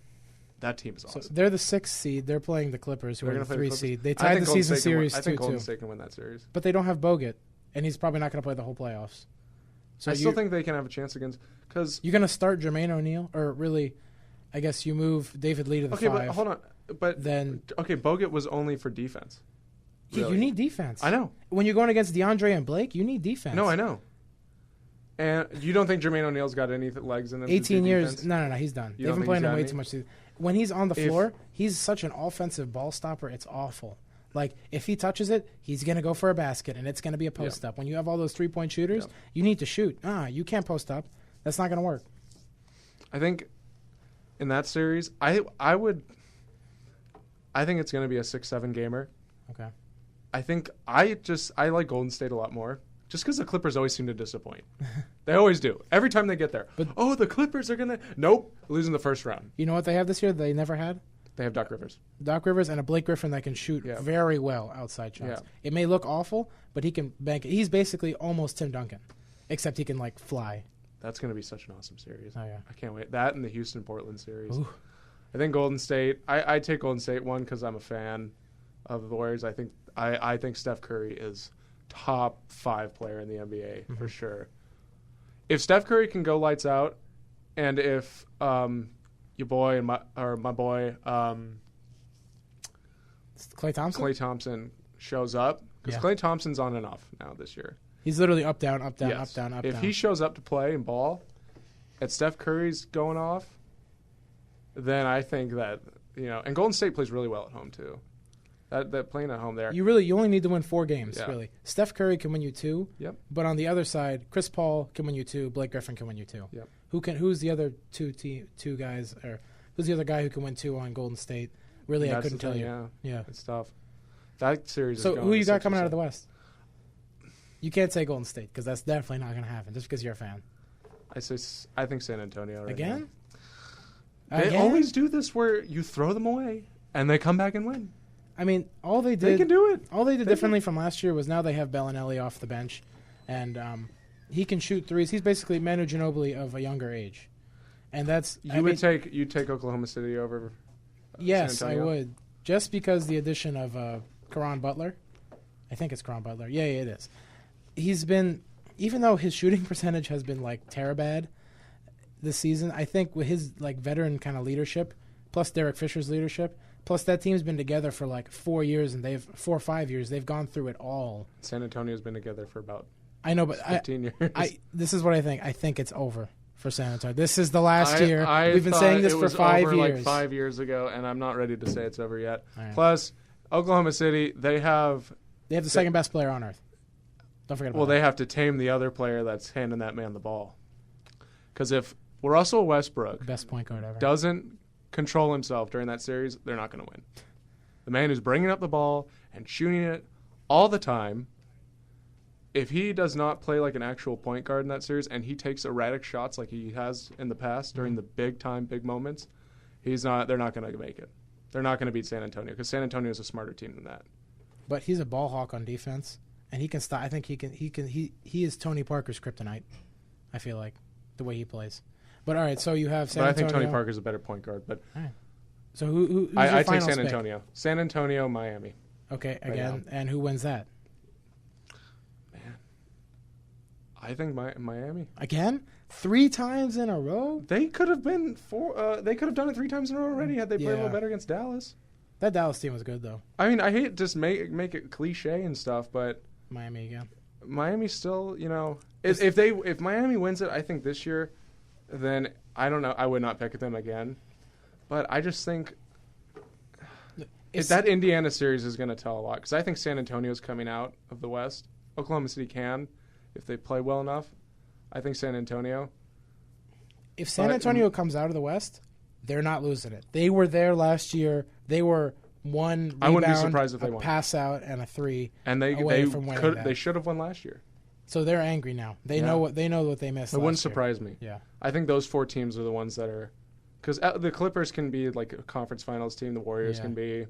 [SPEAKER 3] that team is
[SPEAKER 1] So
[SPEAKER 3] awesome.
[SPEAKER 1] they're the 6th seed. They're playing the Clippers, who
[SPEAKER 3] They're
[SPEAKER 1] are
[SPEAKER 3] going
[SPEAKER 1] the
[SPEAKER 3] to play
[SPEAKER 1] 3
[SPEAKER 3] the Clippers.
[SPEAKER 1] seed. They
[SPEAKER 3] I
[SPEAKER 1] tied
[SPEAKER 3] think
[SPEAKER 1] the
[SPEAKER 3] Golden
[SPEAKER 1] season
[SPEAKER 3] State can win-
[SPEAKER 1] series
[SPEAKER 3] I think
[SPEAKER 1] 2-2.
[SPEAKER 3] Golden State can win that series.
[SPEAKER 1] But they don't have Bogut, and he's probably not going to play the whole playoffs. So
[SPEAKER 3] I still think they can have a chance against because
[SPEAKER 1] you're going to start Jermaine O'Neal, or really, I guess you move David Lee to the 5.
[SPEAKER 3] but hold on, but
[SPEAKER 1] Then
[SPEAKER 3] Bogut was only for defense.
[SPEAKER 1] yeah,
[SPEAKER 3] Really.
[SPEAKER 1] you need defense.
[SPEAKER 3] I know.
[SPEAKER 1] When you're going against DeAndre and Blake, you need defense.
[SPEAKER 3] No, I know. And you don't think Jermaine O'Neal's got any legs in him? to do
[SPEAKER 1] 18 years.
[SPEAKER 3] defense?
[SPEAKER 1] No, he's done.
[SPEAKER 3] You
[SPEAKER 1] They've
[SPEAKER 3] don't
[SPEAKER 1] been
[SPEAKER 3] think
[SPEAKER 1] playing
[SPEAKER 3] he's
[SPEAKER 1] him
[SPEAKER 3] got
[SPEAKER 1] way
[SPEAKER 3] any?
[SPEAKER 1] too much. When he's on the
[SPEAKER 3] If-
[SPEAKER 1] floor, he's such an offensive ball stopper. It's awful. Like, if he touches it, he's going to go for a basket, and it's going to be a post up. When you have all those three-point shooters,
[SPEAKER 3] Yeah.
[SPEAKER 1] you need to shoot. You can't post up. That's not going to work.
[SPEAKER 3] I think in that series, I think it's going to be a 6-7 gamer.
[SPEAKER 1] Okay.
[SPEAKER 3] I think I like Golden State a lot more, just because the Clippers always seem to disappoint. They always do. Every time they get there.
[SPEAKER 1] But-
[SPEAKER 3] The Clippers are gonna losing the first round.
[SPEAKER 1] You know what they have this year that they never had?
[SPEAKER 3] They have Doc Rivers.
[SPEAKER 1] Doc Rivers and a Blake Griffin that can shoot
[SPEAKER 3] Yeah.
[SPEAKER 1] very well outside shots.
[SPEAKER 3] Yeah.
[SPEAKER 1] It may look awful, but he can bank it. He's basically almost Tim Duncan, except he can, like, fly.
[SPEAKER 3] That's gonna be such an awesome series.
[SPEAKER 1] Oh, yeah.
[SPEAKER 3] I can't wait. That and the Houston-Portland series.
[SPEAKER 1] Ooh.
[SPEAKER 3] I think Golden State. I take Golden State one because I'm a fan of the Warriors. I think Steph Curry is top 5 player in the NBA for sure. If Steph Curry can go lights out, and if your boy and my boy
[SPEAKER 1] Klay Thompson?
[SPEAKER 3] Klay Thompson shows up, because
[SPEAKER 1] Yeah.
[SPEAKER 3] Klay Thompson's on and off now this year.
[SPEAKER 1] He's literally up, down, up, down,
[SPEAKER 3] Yes.
[SPEAKER 1] up, down, up,
[SPEAKER 3] If
[SPEAKER 1] down.
[SPEAKER 3] he shows up to play and ball, and Steph Curry's going off, then I think that and Golden State plays really well at home too. That playing at home there.
[SPEAKER 1] You only need to win 4 games,
[SPEAKER 3] Yeah.
[SPEAKER 1] really. Steph Curry can win you 2.
[SPEAKER 3] Yep.
[SPEAKER 1] But on the other side, Chris Paul can win you 2. Blake Griffin can win you 2.
[SPEAKER 3] Yep.
[SPEAKER 1] Who's the other two guys, or who's the other guy who can win 2 on Golden State? Really, I
[SPEAKER 3] That's
[SPEAKER 1] couldn't
[SPEAKER 3] the
[SPEAKER 1] tell
[SPEAKER 3] thing,
[SPEAKER 1] you. Yeah.
[SPEAKER 3] It's tough. That series.
[SPEAKER 1] So
[SPEAKER 3] is going
[SPEAKER 1] who you
[SPEAKER 3] to
[SPEAKER 1] got
[SPEAKER 3] 6 or
[SPEAKER 1] coming out of
[SPEAKER 3] 7.
[SPEAKER 1] the West? You can't say Golden State because that's definitely not going to happen just because you're a fan.
[SPEAKER 3] I think San Antonio right
[SPEAKER 1] Again?
[SPEAKER 3] now. They
[SPEAKER 1] Again?
[SPEAKER 3] always do this where you throw them away and they come back and win.
[SPEAKER 1] I mean, all they
[SPEAKER 3] They
[SPEAKER 1] did
[SPEAKER 3] can do it.
[SPEAKER 1] All they did
[SPEAKER 3] They
[SPEAKER 1] differently from last year was now they have Bellinelli off the bench, and he can shoot threes. He's basically Manu Ginobili of a younger age, and that's
[SPEAKER 3] You'd take Oklahoma City over.
[SPEAKER 1] Yes,
[SPEAKER 3] San
[SPEAKER 1] I
[SPEAKER 3] Antonio?
[SPEAKER 1] would, just because the addition of Caron Butler. I think it's Caron Butler. Yeah, it is. He's been, even though his shooting percentage has been like bad this season, I think with his like veteran kind of leadership, plus Derek Fisher's leadership, plus that team's been together for like 4 years, and 4 or 5 years. They've gone through it all.
[SPEAKER 3] San Antonio's been together for about
[SPEAKER 1] I know, but
[SPEAKER 3] 15 years.
[SPEAKER 1] this is what I think. I think it's over for San Antonio. This is the last year.
[SPEAKER 3] I
[SPEAKER 1] We've been
[SPEAKER 3] thought
[SPEAKER 1] saying this
[SPEAKER 3] it
[SPEAKER 1] for
[SPEAKER 3] was
[SPEAKER 1] 5
[SPEAKER 3] over
[SPEAKER 1] years.
[SPEAKER 3] like 5 years ago, and I'm not ready to say it's over yet.
[SPEAKER 1] All right.
[SPEAKER 3] Plus, Oklahoma City, they have
[SPEAKER 1] They have the second best player on earth. Don't forget about
[SPEAKER 3] well,
[SPEAKER 1] that.
[SPEAKER 3] they have to tame the other player that's handing that man the ball. Because if Russell Westbrook
[SPEAKER 1] Best point guard ever.
[SPEAKER 3] doesn't control himself during that series, they're not going to win. The man who's bringing up the ball and shooting it all the time, if he does not play like an actual point guard in that series and he takes erratic shots like he has in the past during the big moments, they're not going to make it. They're not going to beat San Antonio because San Antonio is a smarter team than that.
[SPEAKER 1] But he's a ball hawk on defense, and he can stop. I think he is Tony Parker's kryptonite. I feel like the way he plays. But all right, so you have San
[SPEAKER 3] But I
[SPEAKER 1] Antonio.
[SPEAKER 3] think Tony Parker's a better point guard. But
[SPEAKER 1] All right. So who's your
[SPEAKER 3] I take
[SPEAKER 1] finals
[SPEAKER 3] San
[SPEAKER 1] pick?
[SPEAKER 3] Antonio. San Antonio, Miami.
[SPEAKER 1] Okay,
[SPEAKER 3] right
[SPEAKER 1] again, and who wins that?
[SPEAKER 3] Man, I think Miami.
[SPEAKER 1] Again? 3 times in a row?
[SPEAKER 3] They could have been they could have done it 3 times in a row already had they played a little
[SPEAKER 1] Yeah.
[SPEAKER 3] better against Dallas.
[SPEAKER 1] That Dallas team was good, though.
[SPEAKER 3] I mean, I hate just make it cliche and stuff, but
[SPEAKER 1] Miami again.
[SPEAKER 3] Miami still, if Miami wins it, I think this year, then I don't know. I would not pick them again, but I just think that Indiana series is going to tell a lot because I think San Antonio's coming out of the West. Oklahoma City can, if they play well enough. I think San Antonio.
[SPEAKER 1] If San Antonio comes out of the West, they're not losing it. They were there last year. They were 1 rebound,
[SPEAKER 3] I wouldn't be surprised if they
[SPEAKER 1] a
[SPEAKER 3] won.
[SPEAKER 1] pass out, and a 3.
[SPEAKER 3] And they
[SPEAKER 1] from winning that.
[SPEAKER 3] they should have won last year.
[SPEAKER 1] So they're angry now. They know what they missed.
[SPEAKER 3] It wouldn't
[SPEAKER 1] last year.
[SPEAKER 3] surprise me.
[SPEAKER 1] Yeah.
[SPEAKER 3] I think those 4 teams are the ones that are, because the Clippers can be like a conference finals team. The Warriors can be.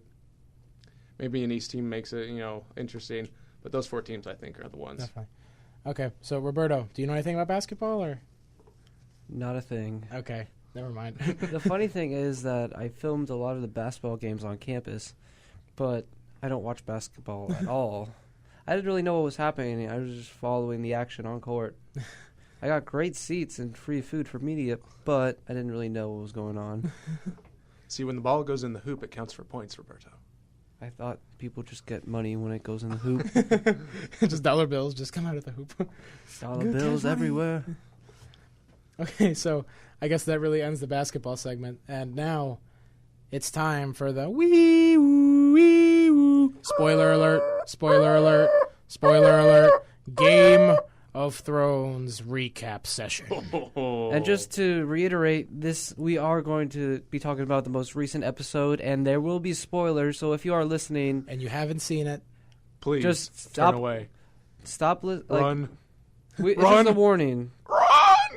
[SPEAKER 3] Maybe an East team makes it interesting, but those 4 teams I think are the ones.
[SPEAKER 1] Definitely. Okay, so Roberto, do you know anything about basketball or?
[SPEAKER 2] Not a thing.
[SPEAKER 1] Okay, never mind.
[SPEAKER 2] The funny thing is that I filmed a lot of the basketball games on campus, but I don't watch basketball at all. I didn't really know what was happening. I was just following the action on court. I got great seats and free food for media, but I didn't really know what was going on.
[SPEAKER 3] See, when the ball goes in the hoop, it counts for points, Roberto.
[SPEAKER 2] I thought people just get money when it goes in the hoop.
[SPEAKER 1] Just dollar bills just come out of the hoop.
[SPEAKER 2] Dollar
[SPEAKER 1] Good
[SPEAKER 2] bills
[SPEAKER 1] money.
[SPEAKER 2] everywhere.
[SPEAKER 1] Okay, so I guess that really ends the basketball segment, and now it's time for the wee woo wee woo. Spoiler alert! Spoiler alert! Spoiler alert! Game of Thrones recap session.
[SPEAKER 2] And just to reiterate, we are going to be talking about the most recent episode, and there will be spoilers. So if you are listening,
[SPEAKER 1] And you haven't seen it,
[SPEAKER 3] Please
[SPEAKER 2] just
[SPEAKER 3] turn
[SPEAKER 2] stop.
[SPEAKER 3] away.
[SPEAKER 2] Stop.
[SPEAKER 3] Run.
[SPEAKER 2] It's
[SPEAKER 3] Run.
[SPEAKER 2] just a warning. Run.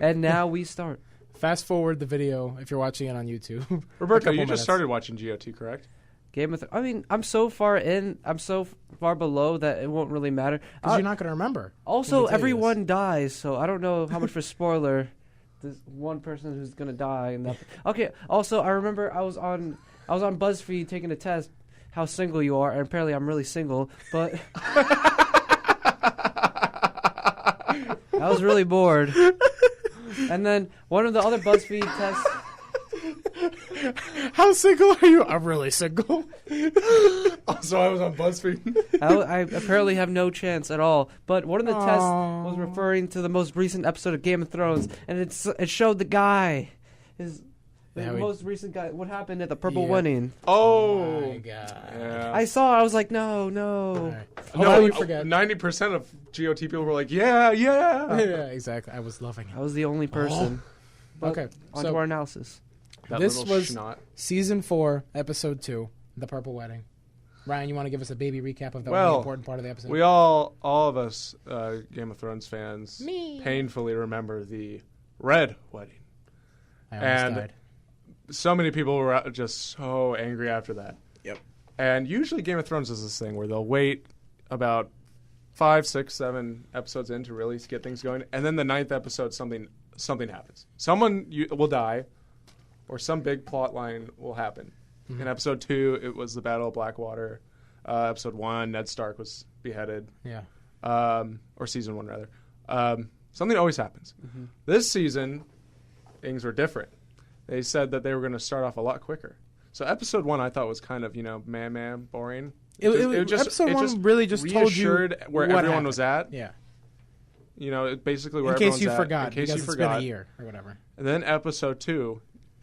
[SPEAKER 2] And now we start.
[SPEAKER 1] fast forward the video if you're watching it on YouTube.
[SPEAKER 3] Roberto, you
[SPEAKER 1] minutes.
[SPEAKER 3] just started watching GOT, correct?
[SPEAKER 2] Game of I mean, I'm so far in. I'm so far below that it won't really matter.
[SPEAKER 1] Because you're not going to remember.
[SPEAKER 2] Also,
[SPEAKER 1] Let me tell you
[SPEAKER 2] everyone dies, so I don't know how much of a spoiler. There's one person who's gonna die, and that. Okay. Also, I remember I was on BuzzFeed taking a test how single you are, and apparently I'm really single. But I was really bored. And then one of the other BuzzFeed tests.
[SPEAKER 1] How single are you? I'm really single.
[SPEAKER 3] Also, I was on BuzzFeed.
[SPEAKER 2] I apparently have no chance at all. But one of the tests was referring to the most recent episode of Game of Thrones, and it showed the guy, most recent guy. What happened at the Purple Wedding?
[SPEAKER 3] Oh
[SPEAKER 1] my God.
[SPEAKER 3] Yeah.
[SPEAKER 2] I was like, no.
[SPEAKER 1] Right.
[SPEAKER 3] No,
[SPEAKER 1] you forget.
[SPEAKER 3] 90% of GOT people were like, yeah.
[SPEAKER 1] Yeah, exactly. I was loving it.
[SPEAKER 2] I was the only person. But
[SPEAKER 1] Okay,
[SPEAKER 2] on
[SPEAKER 1] so
[SPEAKER 2] to our analysis.
[SPEAKER 3] That
[SPEAKER 1] this
[SPEAKER 3] little
[SPEAKER 1] was
[SPEAKER 3] schnot.
[SPEAKER 1] Season 4, Episode 2, The Purple Wedding. Ryan, you want to give us a baby recap of the
[SPEAKER 3] Well,
[SPEAKER 1] only important part of the episode?
[SPEAKER 3] We all of us Game of Thrones fans
[SPEAKER 1] Me.
[SPEAKER 3] painfully remember the Red Wedding.
[SPEAKER 1] I almost
[SPEAKER 3] and
[SPEAKER 1] died.
[SPEAKER 3] So many people were just so angry after that.
[SPEAKER 1] Yep.
[SPEAKER 3] And usually Game of Thrones is this thing where they'll wait about 5, 6, 7 episodes in to really get things going, and then the 9th episode something happens. Someone will die, or some big plot line will happen.
[SPEAKER 1] Mm-hmm.
[SPEAKER 3] In episode 2, it was the Battle of Blackwater. Episode 1, Ned Stark was beheaded.
[SPEAKER 1] Yeah.
[SPEAKER 3] Or season 1, rather. Something always happens.
[SPEAKER 2] Mm-hmm.
[SPEAKER 3] This season, things were different. They said that they were going to start off a lot quicker. So episode 1, I thought was kind of, boring.
[SPEAKER 1] Episode 1 really just told you
[SPEAKER 3] reassured where
[SPEAKER 1] what
[SPEAKER 3] everyone
[SPEAKER 1] happened.
[SPEAKER 3] was at.
[SPEAKER 1] Yeah.
[SPEAKER 3] Basically where
[SPEAKER 1] In
[SPEAKER 3] everyone's
[SPEAKER 1] case you
[SPEAKER 3] at.
[SPEAKER 1] forgot,
[SPEAKER 3] In case
[SPEAKER 1] because
[SPEAKER 3] you
[SPEAKER 1] it's
[SPEAKER 3] forgot.
[SPEAKER 1] been a year or whatever.
[SPEAKER 3] And then episode 2,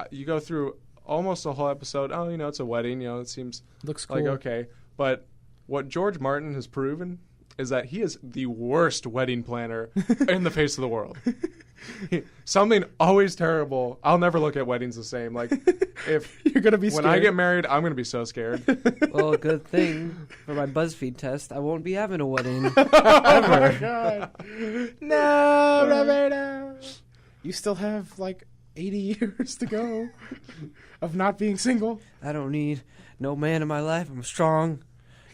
[SPEAKER 3] you go through almost the whole episode. Oh, it's a wedding. It seems
[SPEAKER 1] Looks cool.
[SPEAKER 3] like okay. But what George Martin has proven is that he is the worst wedding planner in the face of the world. Something always terrible. I'll never look at weddings the same. Like if
[SPEAKER 1] You're going to be scared.
[SPEAKER 3] when I get married, I'm going to be so scared.
[SPEAKER 2] Well, good thing for my BuzzFeed test, I won't be having a wedding
[SPEAKER 1] Oh my
[SPEAKER 2] ever.
[SPEAKER 1] God. No, Roberto. You still have like 80 years to go of not being single.
[SPEAKER 2] I don't need no man in my life. I'm strong,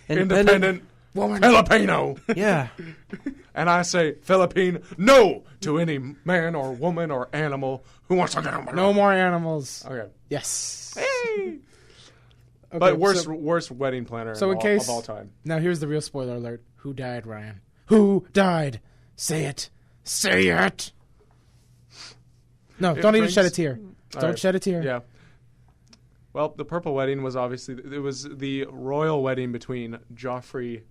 [SPEAKER 3] Independent
[SPEAKER 1] Woman.
[SPEAKER 3] Filipino.
[SPEAKER 2] Yeah.
[SPEAKER 3] And I say Philippine no to any man or woman or animal who wants to get on my
[SPEAKER 1] No more animals.
[SPEAKER 3] Okay.
[SPEAKER 1] Yes.
[SPEAKER 3] Hey.
[SPEAKER 1] Okay,
[SPEAKER 3] But worst wedding planner
[SPEAKER 1] so in
[SPEAKER 3] of
[SPEAKER 1] case-
[SPEAKER 3] all time.
[SPEAKER 1] Now here's the real spoiler alert. Who died, Ryan? Who died? Say it. Say it. No, don't even shed a tear.
[SPEAKER 3] All
[SPEAKER 1] Don't
[SPEAKER 3] right.
[SPEAKER 1] shed a tear.
[SPEAKER 3] Yeah. Well, the purple wedding was obviously it was the royal wedding between Joffrey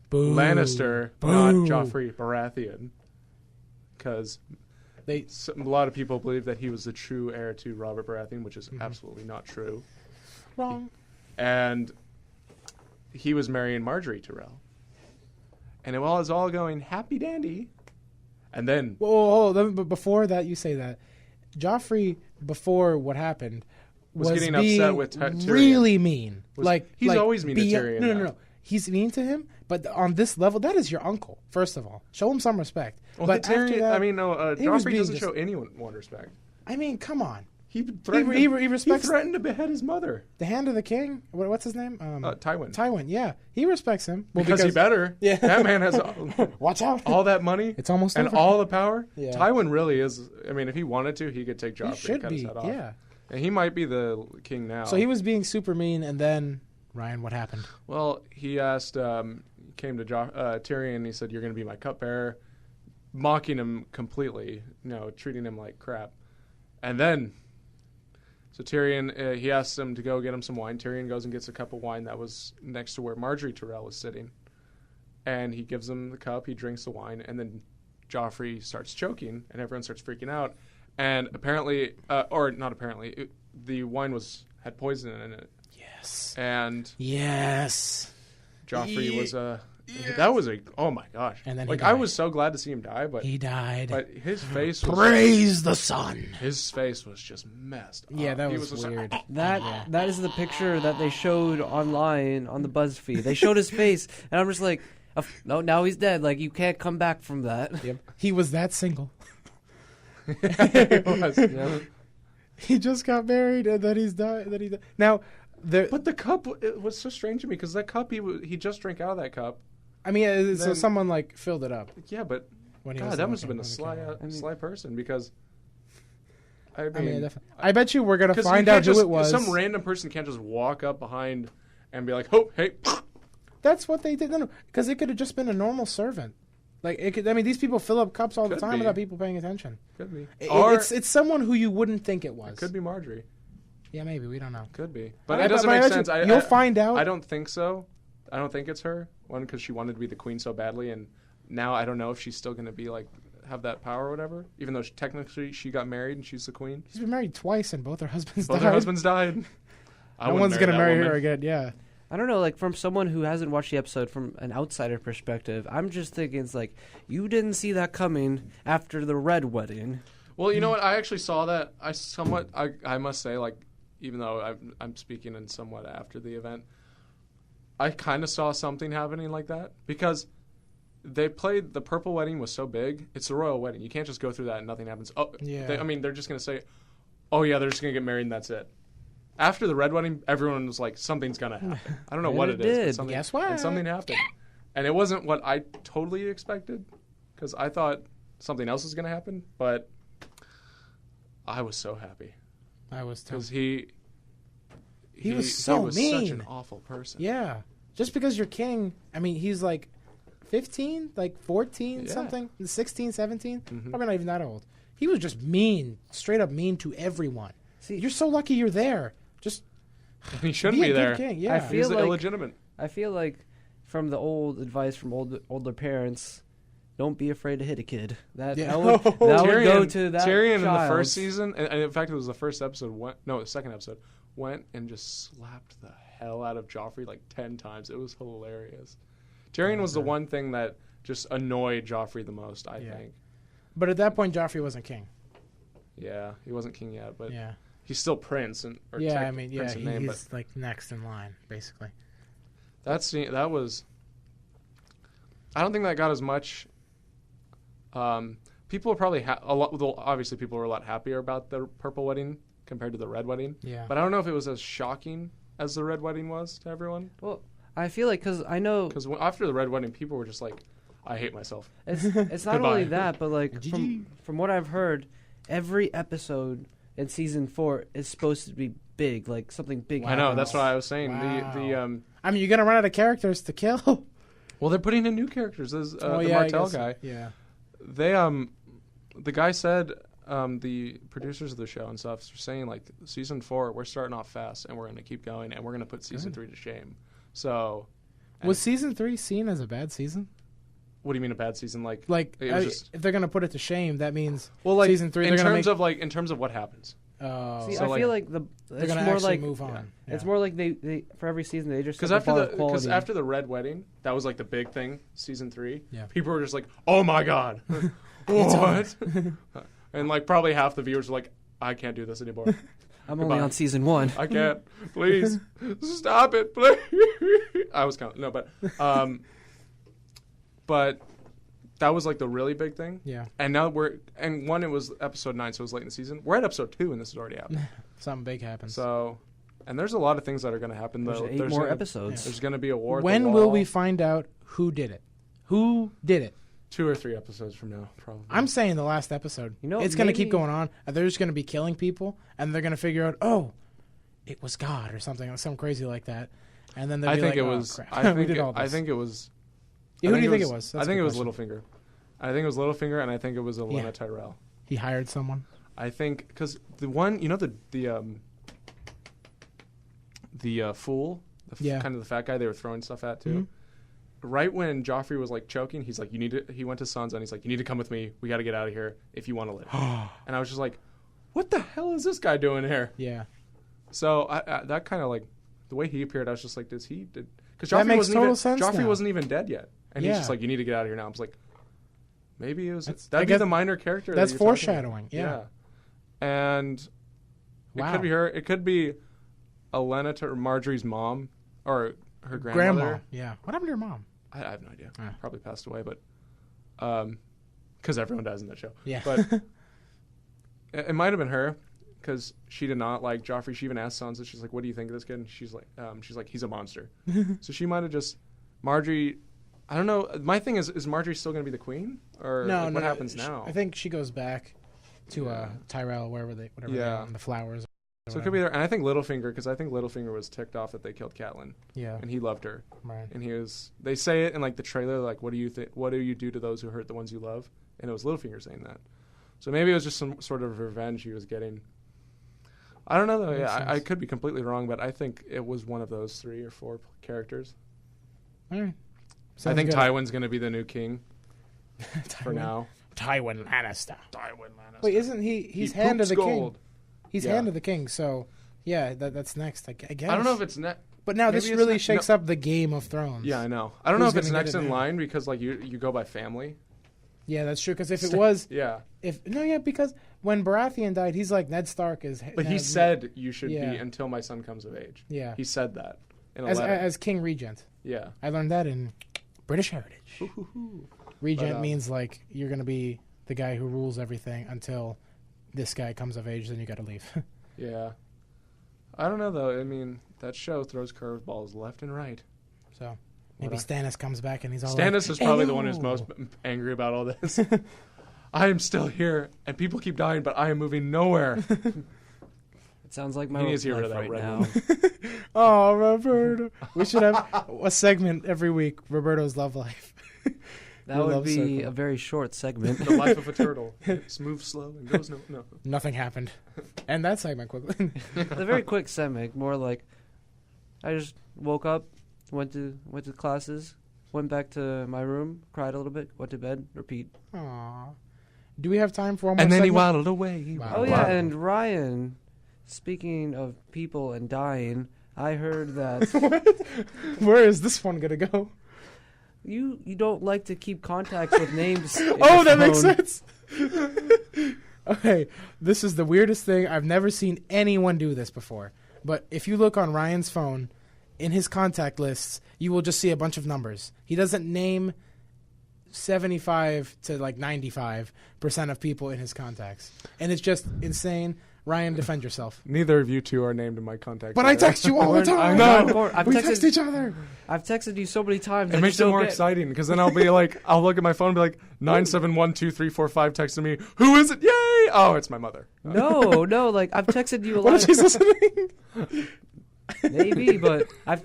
[SPEAKER 1] Boo.
[SPEAKER 3] Lannister,
[SPEAKER 1] Boo.
[SPEAKER 3] not Joffrey Baratheon, because
[SPEAKER 1] They
[SPEAKER 3] a lot of people believe that he was the true heir to Robert Baratheon, which is absolutely not true.
[SPEAKER 1] wrong.
[SPEAKER 3] And he was marrying Marjorie Tyrell. And it was all going happy dandy. And then
[SPEAKER 1] Whoa, but before that, you say that Joffrey, before what happened,
[SPEAKER 3] Was getting
[SPEAKER 1] being
[SPEAKER 3] upset with Tyrion.
[SPEAKER 1] really mean.
[SPEAKER 3] He's always mean to Tyrion,
[SPEAKER 1] No,
[SPEAKER 3] though.
[SPEAKER 1] He's mean to him, but on this level, that is your uncle. First of all, show him some respect.
[SPEAKER 3] well,
[SPEAKER 1] but
[SPEAKER 3] Tyrion,
[SPEAKER 1] after that, he was
[SPEAKER 3] Joffrey
[SPEAKER 1] being
[SPEAKER 3] doesn't
[SPEAKER 1] just-
[SPEAKER 3] show anyone respect.
[SPEAKER 1] I mean, come on.
[SPEAKER 3] He threatened,
[SPEAKER 1] he respects
[SPEAKER 3] he threatened to behead his mother.
[SPEAKER 1] the hand of the king. What's his name?
[SPEAKER 3] Tywin.
[SPEAKER 1] Tywin. Yeah, he respects him. Well,
[SPEAKER 3] Because he better.
[SPEAKER 1] Yeah.
[SPEAKER 3] That man has
[SPEAKER 1] Watch out.
[SPEAKER 3] all that money.
[SPEAKER 1] It's almost
[SPEAKER 3] and
[SPEAKER 1] over.
[SPEAKER 3] all the power.
[SPEAKER 1] Yeah.
[SPEAKER 3] Tywin really is. I mean, if he wanted to, he could take
[SPEAKER 1] He
[SPEAKER 3] Joffrey and
[SPEAKER 1] should
[SPEAKER 3] cut his
[SPEAKER 1] be.
[SPEAKER 3] head off.
[SPEAKER 1] Yeah.
[SPEAKER 3] And he might be the king now.
[SPEAKER 1] So he was being super mean, and then Ryan, what happened?
[SPEAKER 3] Well, he asked, came to Tyrion, and he said, "You're going to be my cupbearer," mocking him completely, treating him like crap. And then, so Tyrion, he asks him to go get him some wine. Tyrion goes and gets a cup of wine that was next to where Marjorie Tyrell was sitting. And he gives him the cup, he drinks the wine, and then Joffrey starts choking, and everyone starts freaking out. And apparently, or not apparently, the wine had poison in it.
[SPEAKER 1] Yes.
[SPEAKER 3] And
[SPEAKER 1] Yes.
[SPEAKER 3] Joffrey was that was oh my gosh.
[SPEAKER 1] And then he
[SPEAKER 3] I
[SPEAKER 1] died.
[SPEAKER 3] was so glad to see him die, but
[SPEAKER 1] He died.
[SPEAKER 3] but his face was
[SPEAKER 1] Praise the sun.
[SPEAKER 3] his face was just messed up.
[SPEAKER 1] Yeah, that
[SPEAKER 3] He
[SPEAKER 1] was
[SPEAKER 3] just
[SPEAKER 1] weird.
[SPEAKER 2] That is the picture that they showed online on the BuzzFeed. They showed his face, and I'm just like, no, now he's dead. Like, you can't come back from that.
[SPEAKER 1] Yep. He was that single.
[SPEAKER 3] He was.
[SPEAKER 2] Yeah.
[SPEAKER 1] He just got married, and then he died. Now,
[SPEAKER 3] But the cup, it was so strange to me because that cup, he just drank out of that cup.
[SPEAKER 1] I mean, so
[SPEAKER 3] Then-
[SPEAKER 1] someone filled it up.
[SPEAKER 3] Yeah, but
[SPEAKER 1] When he
[SPEAKER 3] God,
[SPEAKER 1] was
[SPEAKER 3] that must have
[SPEAKER 1] looking
[SPEAKER 3] been a
[SPEAKER 1] when it came out.
[SPEAKER 3] sly person because I
[SPEAKER 1] I mean,
[SPEAKER 3] mean,
[SPEAKER 1] definitely. I bet you we're gonna
[SPEAKER 3] 'cause
[SPEAKER 1] find
[SPEAKER 3] you can't
[SPEAKER 1] out who
[SPEAKER 3] just-
[SPEAKER 1] it was.
[SPEAKER 3] Some random person can't just walk up behind and be like, "Oh, hey."
[SPEAKER 1] That's what they did. No, because it could have just been a normal servant. Like it could. I mean, these people fill up cups all the
[SPEAKER 3] Could
[SPEAKER 1] time
[SPEAKER 3] be.
[SPEAKER 1] without people paying attention.
[SPEAKER 3] Could be.
[SPEAKER 1] It's someone who you wouldn't think it was.
[SPEAKER 3] It could be Marjorie.
[SPEAKER 1] Yeah, maybe we don't know.
[SPEAKER 3] Could be. But
[SPEAKER 1] I-
[SPEAKER 3] it doesn't
[SPEAKER 1] but I
[SPEAKER 3] make
[SPEAKER 1] bet
[SPEAKER 3] sense.
[SPEAKER 1] you'll find out.
[SPEAKER 3] I don't think so. I don't think it's her. One, because she wanted to be the queen so badly, and now I don't know if she's still going to be like have that power or whatever. Even though technically she got married and she's the queen.
[SPEAKER 1] She's been married twice, and both her husbands
[SPEAKER 3] Both
[SPEAKER 1] died.
[SPEAKER 3] her husbands died. I
[SPEAKER 1] No
[SPEAKER 3] wouldn't
[SPEAKER 1] one's gonna
[SPEAKER 3] that
[SPEAKER 1] marry
[SPEAKER 3] woman.
[SPEAKER 1] her again. Yeah.
[SPEAKER 2] I don't know, like, from someone who hasn't watched the episode from an outsider perspective, I'm just thinking it's like, you didn't see that coming after the red wedding.
[SPEAKER 3] Well, you know what? I actually saw that. I must say, like, even though I'm speaking in somewhat after the event, I kind of saw something happening like that because they played the purple wedding was so big. It's the royal wedding. You can't just go through that and nothing happens. Oh,
[SPEAKER 1] Yeah.
[SPEAKER 3] they're just gonna say, "Oh yeah, they're just gonna get married and that's it." After the red wedding, everyone was like, "Something's gonna happen." I don't know
[SPEAKER 2] And
[SPEAKER 3] what
[SPEAKER 2] it
[SPEAKER 3] it is.
[SPEAKER 2] did.
[SPEAKER 3] But something,
[SPEAKER 1] Guess what?
[SPEAKER 3] And something happened, and it wasn't what I totally expected because I thought something else was gonna happen, but I was so happy.
[SPEAKER 1] I was too.
[SPEAKER 3] Because he
[SPEAKER 1] was so
[SPEAKER 3] such
[SPEAKER 1] mean.
[SPEAKER 3] an awful person.
[SPEAKER 1] Yeah. Just because you're king, I mean, he's like 15, like 14,
[SPEAKER 3] Yeah.
[SPEAKER 1] something, 16, 17.
[SPEAKER 3] Mhm.
[SPEAKER 1] Probably not even that old. He was just mean, straight up mean to everyone.
[SPEAKER 2] See,
[SPEAKER 1] You're so lucky you're there. Just
[SPEAKER 3] He shouldn't
[SPEAKER 1] be
[SPEAKER 3] be
[SPEAKER 1] a good
[SPEAKER 3] there.
[SPEAKER 1] king. Yeah.
[SPEAKER 2] I feel
[SPEAKER 3] He's
[SPEAKER 2] like-
[SPEAKER 3] illegitimate.
[SPEAKER 2] I feel like from the old advice from older parents, don't be afraid to hit a kid. That
[SPEAKER 1] Yeah.
[SPEAKER 2] would go to that
[SPEAKER 3] Tyrion in the
[SPEAKER 2] child.
[SPEAKER 3] first season, and in fact, it was the first episode. The second episode went and just slapped the hell out of Joffrey like 10 times. It was hilarious. Tyrion was the one thing that just annoyed Joffrey the most. I
[SPEAKER 1] Yeah.
[SPEAKER 3] think.
[SPEAKER 1] But at that point, Joffrey wasn't king.
[SPEAKER 3] Yeah, he wasn't king yet, but
[SPEAKER 1] Yeah.
[SPEAKER 3] he's still prince or
[SPEAKER 1] Yeah,
[SPEAKER 3] tech-
[SPEAKER 1] I mean, yeah,
[SPEAKER 3] prince in name.
[SPEAKER 1] he's like next in line, basically.
[SPEAKER 3] But that was. I don't think that got as much. People were probably a lot. Well, obviously, people were a lot happier about the purple wedding compared to the red wedding.
[SPEAKER 1] Yeah.
[SPEAKER 3] But I don't know if it was as shocking as the red wedding was to everyone.
[SPEAKER 2] Well, I feel like because I know
[SPEAKER 3] Because after the red wedding, people were just like, "I hate myself."
[SPEAKER 2] it's not
[SPEAKER 3] Goodbye.
[SPEAKER 2] only that, but like
[SPEAKER 1] GG.
[SPEAKER 2] from what I've heard, every episode in season 4 is supposed to be big, like something big.
[SPEAKER 3] I know.
[SPEAKER 2] happens.
[SPEAKER 3] That's what I was saying.
[SPEAKER 1] Wow. I mean, you're gonna run out of characters to kill.
[SPEAKER 3] Well, they're putting in new characters. There's the
[SPEAKER 1] I
[SPEAKER 3] Martell
[SPEAKER 1] guess.
[SPEAKER 3] guy.
[SPEAKER 1] Yeah.
[SPEAKER 3] They the guy said, the producers of the show and stuff are saying, like, season 4, we're starting off fast, and we're going to keep going, and we're going to put season 3 to shame. So...
[SPEAKER 1] Was season 3 seen as a bad season?
[SPEAKER 3] What do you mean a bad season? Like
[SPEAKER 1] if they're going to put it to shame, that means season 3,
[SPEAKER 3] in terms of what happens.
[SPEAKER 1] Oh.
[SPEAKER 2] See,
[SPEAKER 3] So,
[SPEAKER 2] I feel
[SPEAKER 3] like,
[SPEAKER 2] like
[SPEAKER 1] they're going to
[SPEAKER 2] more
[SPEAKER 1] actually
[SPEAKER 2] like
[SPEAKER 1] move on.
[SPEAKER 2] It's more like they for every season they just
[SPEAKER 3] Because after the Red Wedding, that was like the big thing, season 3.
[SPEAKER 1] Yeah.
[SPEAKER 3] People were just like, "Oh my god, what?" And like probably half the viewers were like, "I can't do this anymore.
[SPEAKER 2] I'm only on season 1.
[SPEAKER 3] I can't. Please stop it, please." I was counting. No, but that was like the really big thing.
[SPEAKER 1] Yeah.
[SPEAKER 3] And now it was episode 9, so it was late in the season. We're at episode 2, and this has already happened.
[SPEAKER 1] Something big happens.
[SPEAKER 3] So, and there's a lot of things that are going to happen.
[SPEAKER 2] There's
[SPEAKER 3] though.
[SPEAKER 2] 8 more episodes.
[SPEAKER 3] There's going to be a war.
[SPEAKER 1] When will we find out who did it? Who did it?
[SPEAKER 3] 2 or 3 episodes from now, probably.
[SPEAKER 1] I'm saying the last episode.
[SPEAKER 2] You know,
[SPEAKER 1] it's going to keep going on. And they're just going to be killing people, and they're going to figure out, oh, it was God or something crazy like that. And then they'll be like, oh, crap.
[SPEAKER 3] I think
[SPEAKER 1] we did all this.
[SPEAKER 3] I think it was.
[SPEAKER 1] Yeah, who do you think it was?
[SPEAKER 3] I think it was Littlefinger. I think it was Littlefinger, and I think it was Elena
[SPEAKER 1] Yeah.
[SPEAKER 3] Tyrell.
[SPEAKER 1] He hired someone.
[SPEAKER 3] I think because the one, you know, the fool,
[SPEAKER 1] Yeah.
[SPEAKER 3] kind of the fat guy they were throwing stuff at too.
[SPEAKER 1] Mm-hmm.
[SPEAKER 3] Right when Joffrey was like choking, he's like, "You need to." He went to Sansa and he's like, "You need to come with me. We got to get out of here if you want to live." And I was just like, "What the hell is this guy doing here?"
[SPEAKER 1] Yeah.
[SPEAKER 3] So that kind of like the way he appeared, I was just like, because
[SPEAKER 1] That makes total sense
[SPEAKER 3] Joffrey
[SPEAKER 1] now.
[SPEAKER 3] wasn't even dead yet, and he's
[SPEAKER 1] Yeah.
[SPEAKER 3] just like, "You need to get out of here now." I was like, maybe it was
[SPEAKER 1] I
[SPEAKER 3] that'd be
[SPEAKER 1] guess
[SPEAKER 3] the minor character.
[SPEAKER 1] that's
[SPEAKER 3] that you're talking
[SPEAKER 1] foreshadowing,
[SPEAKER 3] about.
[SPEAKER 1] yeah.
[SPEAKER 3] And
[SPEAKER 1] Wow.
[SPEAKER 3] it could be her. It could be Elena or Marjorie's mom or her grandmother.
[SPEAKER 1] Grandma. Yeah. What happened to your mom?
[SPEAKER 3] I have no idea.
[SPEAKER 1] Ah.
[SPEAKER 3] Probably passed away, but because everyone dies in that show.
[SPEAKER 1] Yeah.
[SPEAKER 3] But it might have been her because she did not like Joffrey. She even asked Sansa. She's like, "What do you think of this kid?" And she's like, "He's a monster." So she might have just Marjorie. I don't know. My thing is Marjorie still going to be the queen, or
[SPEAKER 1] No,
[SPEAKER 3] like,
[SPEAKER 1] no.
[SPEAKER 3] what happens now?
[SPEAKER 1] I think she goes back to Tyrell, whatever they are, the flowers.
[SPEAKER 3] So it could be there. And I think Littlefinger, because I think Littlefinger was ticked off that they killed Catelyn,
[SPEAKER 1] Yeah.
[SPEAKER 3] and he loved her.
[SPEAKER 1] Right.
[SPEAKER 3] And they say it in like the trailer, like, "What do you do to those who hurt the ones you love?" And it was Littlefinger saying that. So maybe it was just some sort of revenge he was getting. I don't know though.
[SPEAKER 1] Makes
[SPEAKER 3] Yeah, I
[SPEAKER 1] sense.
[SPEAKER 3] could be completely wrong, but I think it was one of those 3 or 4 characters.
[SPEAKER 1] All right.
[SPEAKER 3] I think
[SPEAKER 1] good.
[SPEAKER 3] Tywin's going to be the new king for
[SPEAKER 1] Tywin.
[SPEAKER 3] now.
[SPEAKER 1] Tywin Lannister.
[SPEAKER 3] Tywin Lannister.
[SPEAKER 1] Wait, isn't he's
[SPEAKER 3] He
[SPEAKER 1] Hand of
[SPEAKER 3] poops
[SPEAKER 1] the
[SPEAKER 3] gold.
[SPEAKER 1] King? He's
[SPEAKER 3] Yeah.
[SPEAKER 1] Hand of the King, so yeah, that's next. I guess.
[SPEAKER 3] I don't know if it's next.
[SPEAKER 1] But now this
[SPEAKER 3] maybe it's
[SPEAKER 1] really
[SPEAKER 3] not-
[SPEAKER 1] shakes up the Game of Thrones.
[SPEAKER 3] Yeah, I know. I don't know
[SPEAKER 1] Who's
[SPEAKER 3] if it's
[SPEAKER 1] gonna get
[SPEAKER 3] next
[SPEAKER 1] it
[SPEAKER 3] in
[SPEAKER 1] now?
[SPEAKER 3] line because like you go by family.
[SPEAKER 1] Yeah, that's true. Because if it was,
[SPEAKER 3] Yeah.
[SPEAKER 1] because when Baratheon died, he's like Ned Stark is.
[SPEAKER 3] But he said you should
[SPEAKER 1] Yeah.
[SPEAKER 3] be until my son comes of age.
[SPEAKER 1] Yeah.
[SPEAKER 3] He said that in a
[SPEAKER 1] as
[SPEAKER 3] letter.
[SPEAKER 1] King Regent.
[SPEAKER 3] Yeah.
[SPEAKER 1] I learned that in British Heritage. Regent
[SPEAKER 3] But,
[SPEAKER 1] means like you're gonna be the guy who rules everything until this guy comes of age. Then you got to leave.
[SPEAKER 3] Yeah. I don't know though. I mean, that show throws curveballs left and right.
[SPEAKER 1] So maybe
[SPEAKER 3] What
[SPEAKER 1] Stannis comes back and he's all
[SPEAKER 3] Stannis
[SPEAKER 1] like,
[SPEAKER 3] is probably the one who's
[SPEAKER 1] "Ayo."
[SPEAKER 3] most angry about all this. I am still here, and people keep dying, but I am moving nowhere.
[SPEAKER 2] It sounds like my
[SPEAKER 3] He needs to get rid
[SPEAKER 2] life
[SPEAKER 3] of that
[SPEAKER 2] right
[SPEAKER 3] red
[SPEAKER 2] now.
[SPEAKER 3] woman.
[SPEAKER 1] Oh, Roberto. We should have a segment every week, Roberto's love life.
[SPEAKER 2] That
[SPEAKER 1] Your
[SPEAKER 2] would
[SPEAKER 1] love
[SPEAKER 2] be
[SPEAKER 1] circle.
[SPEAKER 2] a very short segment.
[SPEAKER 3] The life of a turtle. It moves slow and goes no.
[SPEAKER 1] Nothing happened. And that segment quickly.
[SPEAKER 2] A very quick segment, more like I just woke up, went to classes, went back to my room, cried a little bit, went to bed, repeat.
[SPEAKER 1] Aww. Do we have time for one more
[SPEAKER 3] And then he
[SPEAKER 1] segment?
[SPEAKER 3] waddled away.
[SPEAKER 1] Wow.
[SPEAKER 2] Oh yeah, and Ryan, speaking of people and dying, I heard that
[SPEAKER 1] Where is this one going to go?
[SPEAKER 2] you don't like to keep contacts with names. in
[SPEAKER 1] Oh,
[SPEAKER 2] your
[SPEAKER 1] that makes
[SPEAKER 2] phone.
[SPEAKER 1] sense. Okay, this is the weirdest thing. I've never seen anyone do this before. But if you look on Ryan's phone, in his contact lists, you will just see a bunch of numbers. He doesn't name 75 to like 95% of people in his contacts. And it's just insane. Ryan, defend yourself.
[SPEAKER 3] Neither of you two are named in my contact.
[SPEAKER 1] But I
[SPEAKER 3] letter.
[SPEAKER 1] text you all the time.
[SPEAKER 3] I know.
[SPEAKER 2] I've
[SPEAKER 1] We
[SPEAKER 2] texted,
[SPEAKER 1] text each other.
[SPEAKER 2] I've texted you so many times.
[SPEAKER 3] It
[SPEAKER 2] I
[SPEAKER 3] makes
[SPEAKER 2] just
[SPEAKER 3] it
[SPEAKER 2] don't
[SPEAKER 3] more
[SPEAKER 2] get-
[SPEAKER 3] exciting because then I'll be like, I'll look at my phone and be like, 9712345 texting me. Who is it? Yay! Oh, it's my mother.
[SPEAKER 2] No, like I've texted you a
[SPEAKER 1] What
[SPEAKER 2] lot.
[SPEAKER 1] if she's listening?
[SPEAKER 2] Maybe, but I've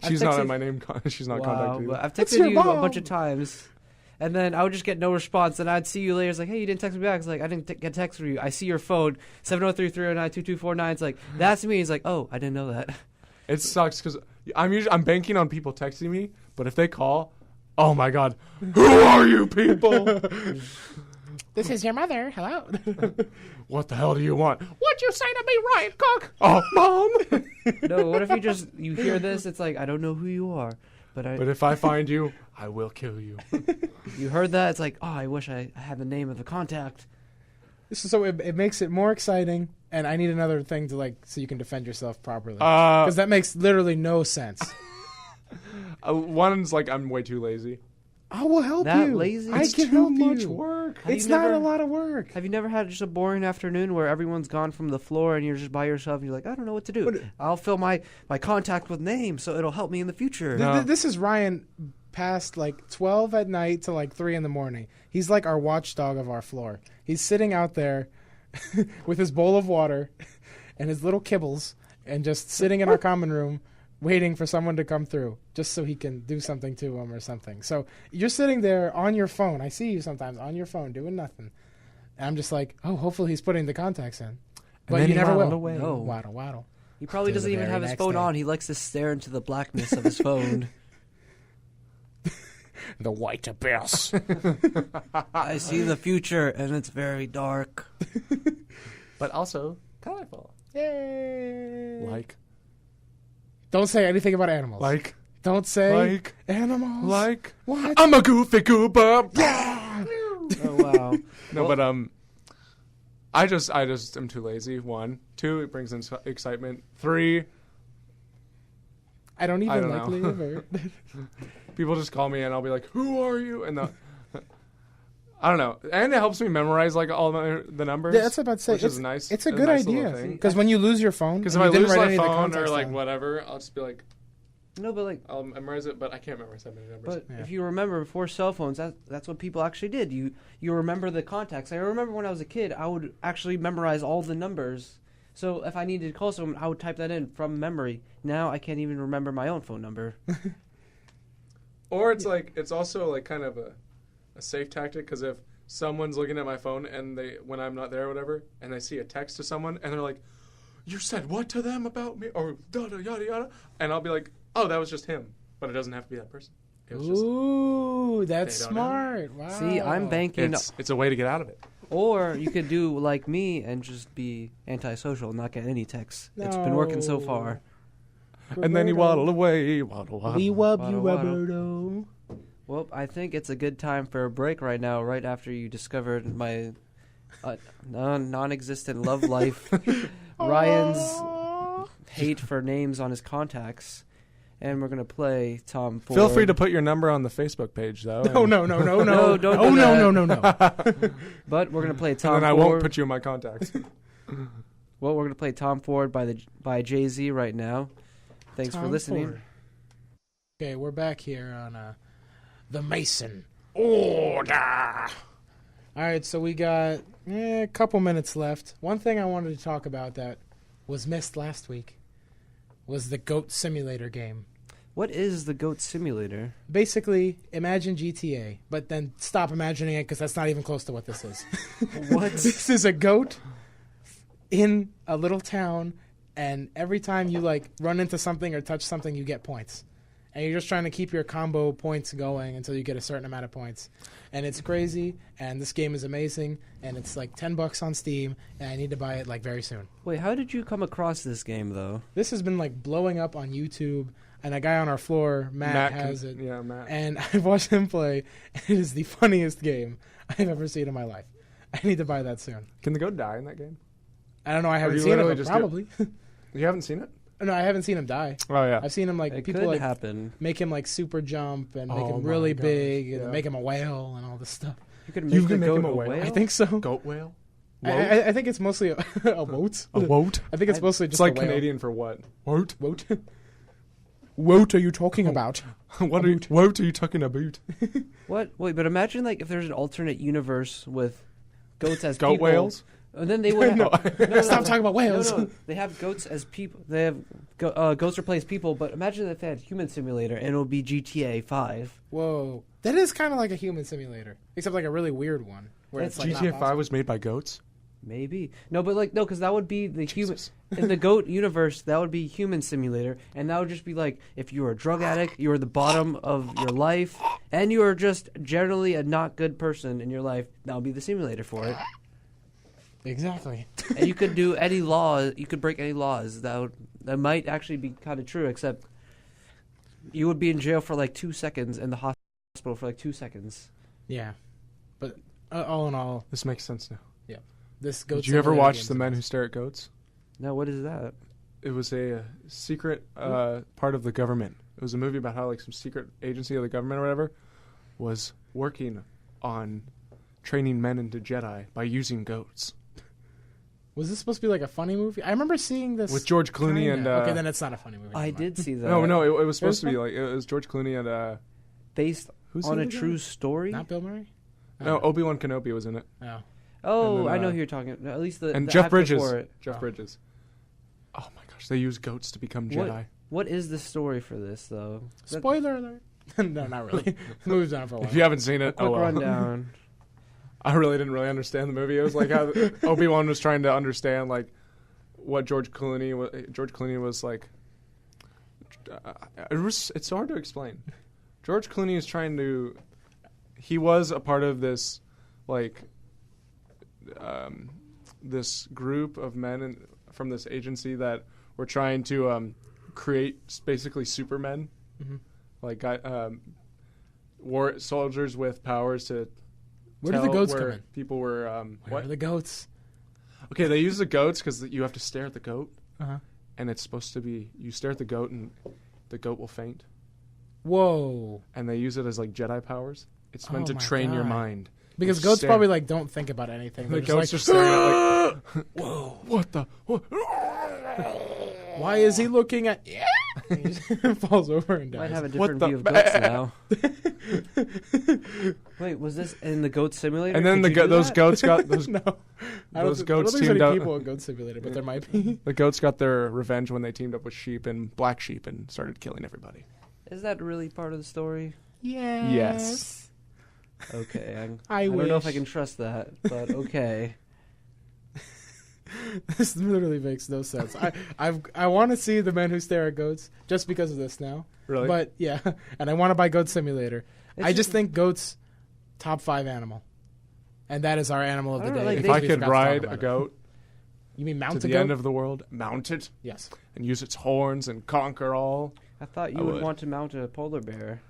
[SPEAKER 3] She's not
[SPEAKER 2] texted-
[SPEAKER 3] in my name. She's not
[SPEAKER 2] Wow,
[SPEAKER 3] contacted.
[SPEAKER 2] but I've
[SPEAKER 1] That's
[SPEAKER 2] texted
[SPEAKER 1] your
[SPEAKER 2] you a
[SPEAKER 1] mom.
[SPEAKER 2] bunch of times, And then I would just get no response. And I'd see you later. It's like, hey, you didn't text me back. It's like, I didn't get a text from you. I see your phone, 703-309-2249. It's like, that's me. It's like, oh, I didn't know that.
[SPEAKER 3] It sucks because I'm banking on people texting me, but if they call, oh my god, who are you people?
[SPEAKER 1] This is your mother. Hello.
[SPEAKER 3] What the hell do you want?
[SPEAKER 1] What'd you say to me, Ryan Cook?
[SPEAKER 3] Oh, mom.
[SPEAKER 2] No, what if you hear this? It's like, I don't know who you are, but
[SPEAKER 3] if I find you, I will kill you.
[SPEAKER 2] You heard that? It's like, oh, I wish I had the name of the contact.
[SPEAKER 1] So it makes it more exciting, and I need another thing to so you can defend yourself properly. Because that makes literally no sense.
[SPEAKER 3] One's like, I'm way too lazy.
[SPEAKER 1] I will help
[SPEAKER 2] That
[SPEAKER 1] you.
[SPEAKER 2] lazy?
[SPEAKER 1] I
[SPEAKER 3] It's
[SPEAKER 1] can
[SPEAKER 3] too
[SPEAKER 1] help
[SPEAKER 3] much
[SPEAKER 1] you.
[SPEAKER 3] work.
[SPEAKER 1] It's not a lot of work.
[SPEAKER 2] Have you never had just a boring afternoon where everyone's gone from the floor and you're just by yourself and you're like, I don't know what to do. I'll fill my contact with names so it'll help me in the future.
[SPEAKER 3] No.
[SPEAKER 1] This is Ryan past 12 at night to 3 in the morning. He's like our watchdog of our floor. He's sitting out there with his bowl of water and his little kibbles and just sitting in our common room waiting for someone to come through just so he can do something to him or something. So you're sitting there on your phone. I see you sometimes on your phone doing nothing. And I'm just like, oh, hopefully he's putting the contacts in. But
[SPEAKER 3] then
[SPEAKER 1] you
[SPEAKER 3] he
[SPEAKER 1] never
[SPEAKER 3] waddled
[SPEAKER 1] will.
[SPEAKER 3] away.
[SPEAKER 2] No.
[SPEAKER 1] Waddle.
[SPEAKER 2] He probably
[SPEAKER 1] To the
[SPEAKER 2] doesn't even
[SPEAKER 1] very
[SPEAKER 2] have his
[SPEAKER 1] next
[SPEAKER 2] phone
[SPEAKER 1] day.
[SPEAKER 2] on. He likes to stare into the blackness of his phone.
[SPEAKER 1] The white abyss.
[SPEAKER 2] I see the future, and it's very dark.
[SPEAKER 3] But also colorful.
[SPEAKER 1] Yay.
[SPEAKER 3] Like.
[SPEAKER 1] Don't say anything about animals. Don't say animals. What?
[SPEAKER 3] I'm a goofy goober.
[SPEAKER 1] Yeah.
[SPEAKER 2] Oh, wow.
[SPEAKER 3] No, but I just am too lazy. 1, 2, it brings in excitement. 3,
[SPEAKER 1] I don't even
[SPEAKER 3] I don't
[SPEAKER 1] like
[SPEAKER 3] know.
[SPEAKER 1] liver.
[SPEAKER 3] people just call me and I'll be like, "Who are you?" And I don't know, and it helps me memorize all the numbers.
[SPEAKER 1] Yeah, that's what I'm about to say.
[SPEAKER 3] Which is nice.
[SPEAKER 1] It's a good
[SPEAKER 3] nice little
[SPEAKER 1] idea
[SPEAKER 3] thing.
[SPEAKER 1] because when you lose your phone,
[SPEAKER 3] Because
[SPEAKER 1] and
[SPEAKER 3] if I
[SPEAKER 1] you didn't
[SPEAKER 3] lose
[SPEAKER 1] write
[SPEAKER 3] my
[SPEAKER 1] any of the
[SPEAKER 3] phone or
[SPEAKER 1] context down.
[SPEAKER 3] whatever, I'll just be like,
[SPEAKER 2] No, but
[SPEAKER 3] I'll memorize it, but I can't memorize that many numbers.
[SPEAKER 2] But
[SPEAKER 1] Yeah.
[SPEAKER 2] if you remember before cell phones, that's what people actually did. You remember the contacts. I remember when I was a kid, I would actually memorize all the numbers. So if I needed to call someone, I would type that in from memory. Now I can't even remember my own phone number.
[SPEAKER 3] Or it's also kind of a safe tactic, because if someone's looking at my phone and when I'm not there or whatever, and they see a text to someone and they're like, "You said what to them about me?" or yada yada yada, and I'll be like, "Oh, that was just him," but it doesn't have to be that person. It was
[SPEAKER 1] Ooh, that's
[SPEAKER 3] they don't know.
[SPEAKER 1] smart. Wow.
[SPEAKER 2] See, I'm banking.
[SPEAKER 3] it's a way to get out of it.
[SPEAKER 2] Or you could do like me and just be antisocial and not get any texts. It's been working so
[SPEAKER 1] No.
[SPEAKER 2] far.
[SPEAKER 3] And then you waddle away, waddle waddle.
[SPEAKER 1] We wub you,
[SPEAKER 2] Waddle, waddle.
[SPEAKER 1] Roberto.
[SPEAKER 2] Well, I think it's a good time for a break right now, right after you discovered my non-existent love life, Ryan's
[SPEAKER 1] Aw.
[SPEAKER 2] hate for names on his contacts, and we're gonna play Tom Ford.
[SPEAKER 3] Feel free to put your number on the Facebook page, though.
[SPEAKER 1] No, no.
[SPEAKER 2] No, don't
[SPEAKER 1] Oh,
[SPEAKER 2] do
[SPEAKER 1] no,
[SPEAKER 2] that.
[SPEAKER 1] no.
[SPEAKER 2] But we're gonna play Tom
[SPEAKER 3] And then
[SPEAKER 2] Ford.
[SPEAKER 3] I won't put you in my contacts.
[SPEAKER 2] Well, we're gonna play Tom Ford by Jay-Z right now. Thanks for
[SPEAKER 1] Tom
[SPEAKER 2] listening.
[SPEAKER 1] Ford. Okay, we're back here on the Mason Order. All right, so we got a couple minutes left. One thing I wanted to talk about that was missed last week was the Goat Simulator game.
[SPEAKER 2] What is the Goat Simulator?
[SPEAKER 1] Basically, imagine GTA, but then stop imagining it because that's not even close to what this is.
[SPEAKER 2] What?
[SPEAKER 1] This is a goat in a little town, and every time you run into something or touch something, you get points. And you're just trying to keep your combo points going until you get a certain amount of points. And it's crazy, and this game is amazing, and it's $10 on Steam, and I need to buy it very soon.
[SPEAKER 2] Wait, how did you come across this game though?
[SPEAKER 1] This has been blowing up on YouTube, and a guy on our floor, Matt has it.
[SPEAKER 3] Yeah, Matt.
[SPEAKER 1] And I've watched him play, and it is the funniest game I've ever seen in my life. I need to buy that soon.
[SPEAKER 3] Can the goat die in that game?
[SPEAKER 1] I don't know, I haven't
[SPEAKER 3] you
[SPEAKER 1] seen it,
[SPEAKER 3] literally
[SPEAKER 1] but
[SPEAKER 3] just
[SPEAKER 1] probably.
[SPEAKER 3] You haven't seen it?
[SPEAKER 1] No, I haven't seen him die.
[SPEAKER 3] Oh, yeah.
[SPEAKER 1] I've seen him
[SPEAKER 2] It
[SPEAKER 1] people
[SPEAKER 2] could happen.
[SPEAKER 1] make him super jump and make
[SPEAKER 3] Oh
[SPEAKER 1] him
[SPEAKER 3] my
[SPEAKER 1] really
[SPEAKER 3] gosh,
[SPEAKER 1] big and
[SPEAKER 3] yeah.
[SPEAKER 1] make him a whale and all this stuff.
[SPEAKER 2] You could
[SPEAKER 3] You
[SPEAKER 2] make
[SPEAKER 3] can
[SPEAKER 2] the
[SPEAKER 3] make
[SPEAKER 2] goat
[SPEAKER 3] him a
[SPEAKER 2] a
[SPEAKER 3] whale?
[SPEAKER 2] whale.
[SPEAKER 1] I think so.
[SPEAKER 3] Goat whale?
[SPEAKER 1] I think it's mostly a woat.
[SPEAKER 3] A woat?
[SPEAKER 1] I think it's mostly
[SPEAKER 3] It's
[SPEAKER 1] just a whale.
[SPEAKER 3] Canadian for what? Woat?
[SPEAKER 1] Woat. Woat are you talking about?
[SPEAKER 3] What are you talking about?
[SPEAKER 2] What? Wait, but imagine if there's an alternate universe with goats as
[SPEAKER 3] Goat
[SPEAKER 2] people.
[SPEAKER 3] whales?
[SPEAKER 2] And then they would
[SPEAKER 1] No,
[SPEAKER 2] have,
[SPEAKER 1] stop talking about whales.
[SPEAKER 2] No, they have goats as people. They have goats replace people. But imagine if they had human simulator, and it would be GTA 5.
[SPEAKER 1] Whoa, that is kind of like a human simulator, except like a really weird one. Where it's like
[SPEAKER 3] GTA 5 was made by goats?
[SPEAKER 2] Maybe no, but like no, because that would be the human in the goat universe. That would be human simulator, and that would just be like if you were a drug addict, you were the bottom of your life, and you were just generally a not good person in your life. That would be the simulator for it.
[SPEAKER 1] Exactly.
[SPEAKER 2] And you could do any law. You could break any laws. That might actually be kind of true, except you would be in jail for like 2 seconds and the hospital for like 2 seconds.
[SPEAKER 1] Yeah, but all in all,
[SPEAKER 3] This makes sense now.
[SPEAKER 1] this goat.
[SPEAKER 3] Did you ever
[SPEAKER 1] simulator
[SPEAKER 3] watch
[SPEAKER 1] game's
[SPEAKER 3] The Men Who
[SPEAKER 1] amazing.
[SPEAKER 3] Stare at Goats?
[SPEAKER 2] Now, what is that?
[SPEAKER 3] It was a secret part of the government. It was a movie about how like some secret agency of the government or whatever was working on training men into Jedi by using goats.
[SPEAKER 1] Was this supposed to be like a funny movie? I remember seeing this
[SPEAKER 3] With George Clooney
[SPEAKER 1] kinda.
[SPEAKER 3] and...
[SPEAKER 1] okay, then it's not a funny movie.
[SPEAKER 2] I
[SPEAKER 1] never mind.
[SPEAKER 2] did see that.
[SPEAKER 3] No, it was supposed to be
[SPEAKER 1] fun?
[SPEAKER 3] like... It was George Clooney and...
[SPEAKER 2] Based
[SPEAKER 3] who's
[SPEAKER 2] on
[SPEAKER 3] the
[SPEAKER 2] a
[SPEAKER 3] other guy?
[SPEAKER 2] true story.
[SPEAKER 1] Not Bill Murray.
[SPEAKER 3] No, Obi-Wan Kenobi was in it.
[SPEAKER 1] Oh.
[SPEAKER 2] Oh,
[SPEAKER 3] And then,
[SPEAKER 2] I know who you're talking. At least the
[SPEAKER 3] And
[SPEAKER 2] the
[SPEAKER 3] Jeff
[SPEAKER 2] actor
[SPEAKER 3] Bridges.
[SPEAKER 2] for it.
[SPEAKER 3] Jeff
[SPEAKER 1] Oh.
[SPEAKER 3] Bridges. Oh my gosh, they use goats to become
[SPEAKER 2] What?
[SPEAKER 3] Jedi.
[SPEAKER 2] What is the story for this though? That-
[SPEAKER 1] Spoiler alert. No, not really. The movie's been on for a while.
[SPEAKER 3] If you haven't seen
[SPEAKER 2] A
[SPEAKER 3] it,
[SPEAKER 2] quick
[SPEAKER 3] oh well.
[SPEAKER 2] rundown.
[SPEAKER 3] I really didn't really understand the movie. It was like how Obi-Wan was trying to understand like what George Clooney was like. It's so hard to explain. George Clooney is trying to. He was a part of this, like, this group of men from this agency that were trying to create basically supermen, like war soldiers with powers to.
[SPEAKER 1] Where do the goats
[SPEAKER 3] where
[SPEAKER 1] come in?
[SPEAKER 3] People were
[SPEAKER 1] Where are the goats?
[SPEAKER 3] Okay, they use the goats because you have to stare at the goat,
[SPEAKER 1] Uh-huh.
[SPEAKER 3] and it's supposed to be you stare at the goat and the goat will faint,
[SPEAKER 1] Whoa.
[SPEAKER 3] and they use it as like Jedi powers. It's meant
[SPEAKER 1] Oh
[SPEAKER 3] to
[SPEAKER 1] my
[SPEAKER 3] train your
[SPEAKER 1] God.
[SPEAKER 3] mind.
[SPEAKER 1] Because
[SPEAKER 3] You
[SPEAKER 1] goats
[SPEAKER 3] stare-
[SPEAKER 1] probably like don't think about anything.
[SPEAKER 3] The
[SPEAKER 1] They're
[SPEAKER 3] goats
[SPEAKER 1] just
[SPEAKER 3] are
[SPEAKER 1] like,
[SPEAKER 3] staring at like, whoa, what the? What?
[SPEAKER 1] why is he looking at? Yeah. He just falls over and
[SPEAKER 2] Might
[SPEAKER 1] dies.
[SPEAKER 2] have a
[SPEAKER 3] What
[SPEAKER 2] different
[SPEAKER 3] the-
[SPEAKER 2] view of goats now. Wait, was this in the goat simulator?
[SPEAKER 3] And then
[SPEAKER 2] Could you do
[SPEAKER 3] those
[SPEAKER 2] that?
[SPEAKER 3] goats got those.
[SPEAKER 1] No,
[SPEAKER 3] Those
[SPEAKER 1] I don't
[SPEAKER 3] goats
[SPEAKER 1] think there's
[SPEAKER 3] teamed
[SPEAKER 1] any
[SPEAKER 3] up.
[SPEAKER 1] people in Goat Simulator, but there might be.
[SPEAKER 3] The goats got their revenge when they teamed up with sheep and black sheep and started killing everybody.
[SPEAKER 2] Is that really part of the story?
[SPEAKER 1] Yes.
[SPEAKER 2] Okay,
[SPEAKER 1] I
[SPEAKER 2] don't know if I
[SPEAKER 1] wish.
[SPEAKER 2] can trust that, but okay.
[SPEAKER 1] This literally makes no sense. I want to see The Men Who Stare at Goats just because of this now.
[SPEAKER 3] Really?
[SPEAKER 1] But yeah, and I want to buy Goat Simulator.
[SPEAKER 2] It's
[SPEAKER 1] I just think goats top 5 animal, and that is our animal of
[SPEAKER 2] I
[SPEAKER 1] the
[SPEAKER 2] don't know,
[SPEAKER 1] day.
[SPEAKER 2] like,
[SPEAKER 3] If
[SPEAKER 2] they-
[SPEAKER 3] I
[SPEAKER 1] We
[SPEAKER 3] could
[SPEAKER 1] forgot to talk
[SPEAKER 3] ride
[SPEAKER 1] about
[SPEAKER 3] a
[SPEAKER 1] it.
[SPEAKER 3] goat
[SPEAKER 1] You mean
[SPEAKER 3] to
[SPEAKER 1] mount a
[SPEAKER 3] the
[SPEAKER 1] goat?
[SPEAKER 3] end of the world, mount it,
[SPEAKER 1] Yes.
[SPEAKER 3] and use its horns and conquer all.
[SPEAKER 2] I thought you
[SPEAKER 3] I
[SPEAKER 2] would
[SPEAKER 3] would.
[SPEAKER 2] want to mount a polar bear.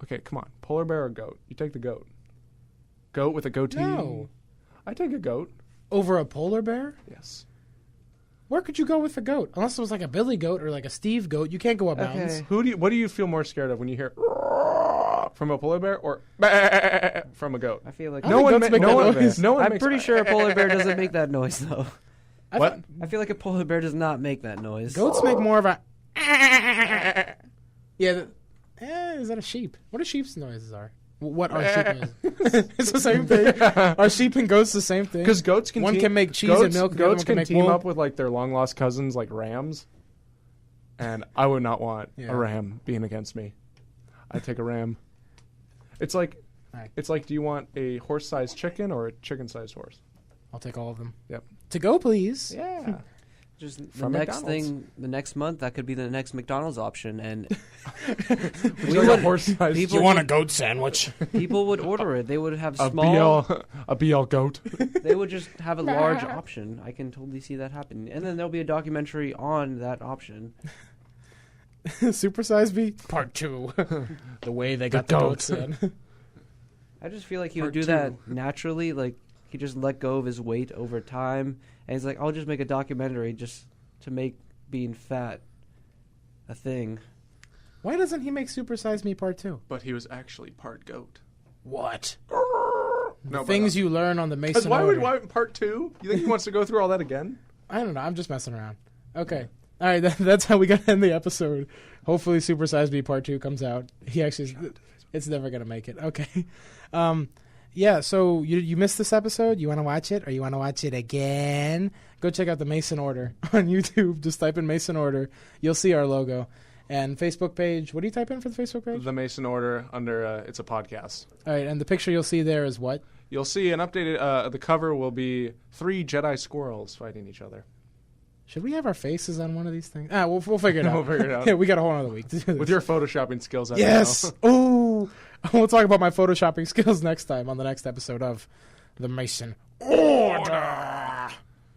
[SPEAKER 3] Okay, come on. Polar bear or goat? You take the goat. Goat with a goatee?
[SPEAKER 1] No.
[SPEAKER 3] I take a goat.
[SPEAKER 1] Over a polar bear?
[SPEAKER 3] Yes.
[SPEAKER 1] Where could you go with a goat? Unless it was like a Billy goat or like a Steve goat, you can't go up mountains.
[SPEAKER 2] Okay.
[SPEAKER 3] What do you feel more scared of when you hear from a polar bear or from a goat?
[SPEAKER 2] I feel like
[SPEAKER 1] I don't think goats make that noise.
[SPEAKER 3] No one
[SPEAKER 2] I'm
[SPEAKER 3] makes
[SPEAKER 2] pretty sure a polar bear doesn't make that noise though.
[SPEAKER 1] I
[SPEAKER 3] What?
[SPEAKER 1] thought
[SPEAKER 2] I feel like a polar bear does not make that noise.
[SPEAKER 1] goats make more of a. Yeah. Is that a sheep? What do sheep's noises are? What are sheep noises? It's the same thing. Are sheep and goats the same thing?
[SPEAKER 3] Because goats can
[SPEAKER 1] One can make cheese and milk, the other
[SPEAKER 3] Goats
[SPEAKER 1] one can make
[SPEAKER 3] team
[SPEAKER 1] wool.
[SPEAKER 3] up with like their long lost cousins like rams, and I would not want
[SPEAKER 1] Yeah.
[SPEAKER 3] a ram being against me. I'd take a ram. It's like,
[SPEAKER 1] Alright.
[SPEAKER 3] do you want a horse-sized chicken or a chicken-sized horse?
[SPEAKER 1] I'll take all of them.
[SPEAKER 3] Yep.
[SPEAKER 1] To go, please.
[SPEAKER 3] Yeah.
[SPEAKER 2] Just the
[SPEAKER 3] From
[SPEAKER 2] next
[SPEAKER 3] McDonald's.
[SPEAKER 2] thing, the next month, that could be the next McDonald's option, and
[SPEAKER 3] Would you like a horse-sized
[SPEAKER 2] people-
[SPEAKER 1] You want a goat sandwich?
[SPEAKER 2] people would order it. They would have
[SPEAKER 3] a
[SPEAKER 2] small.
[SPEAKER 3] BL goat?
[SPEAKER 2] They would just have a large option. I can totally see that happen, and then there'll be a documentary on that option.
[SPEAKER 1] Supersize Me Part 2. The way they got the
[SPEAKER 3] goat.
[SPEAKER 1] goats in.
[SPEAKER 2] I just feel like he
[SPEAKER 3] Part
[SPEAKER 2] would do
[SPEAKER 3] two.
[SPEAKER 2] that naturally. Like he just let go of his weight over time, and he's like, "I'll just make a documentary just to make being fat a thing."
[SPEAKER 1] Why doesn't he make Supersize Me Part 2?
[SPEAKER 3] But he was actually part goat.
[SPEAKER 1] What?
[SPEAKER 3] No,
[SPEAKER 1] Things you learn on the Mason
[SPEAKER 3] why
[SPEAKER 1] Order.
[SPEAKER 3] why part 2? You think he wants to go through all that again?
[SPEAKER 1] I don't know. I'm just messing around. Okay. All right. That's how we got to end the episode. Hopefully, Supersize Me Part 2 comes out. He actually, it's never gonna make it. Okay. Yeah, so you missed this episode? You want to watch it or you want to watch it again? Go check out the Mason Order on YouTube. Just type in Mason Order. You'll see our logo. And Facebook page, what do you type in for the Facebook page?
[SPEAKER 3] The Mason Order under, it's a podcast.
[SPEAKER 1] All right, and the picture you'll see there is what?
[SPEAKER 3] You'll see an updated, the cover will be 3 Jedi squirrels fighting each other.
[SPEAKER 1] Should we have our faces on one of these things? We'll figure it out.
[SPEAKER 3] We'll figure it out.
[SPEAKER 1] Yeah, we got a whole other week to do this.
[SPEAKER 3] With your photoshopping skills, I
[SPEAKER 1] Yes!
[SPEAKER 3] know.
[SPEAKER 1] Ooh! We'll talk about my photoshopping skills next time on the next episode of The Mason Order.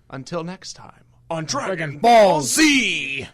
[SPEAKER 3] Until next time on Dragon
[SPEAKER 1] Ball Z!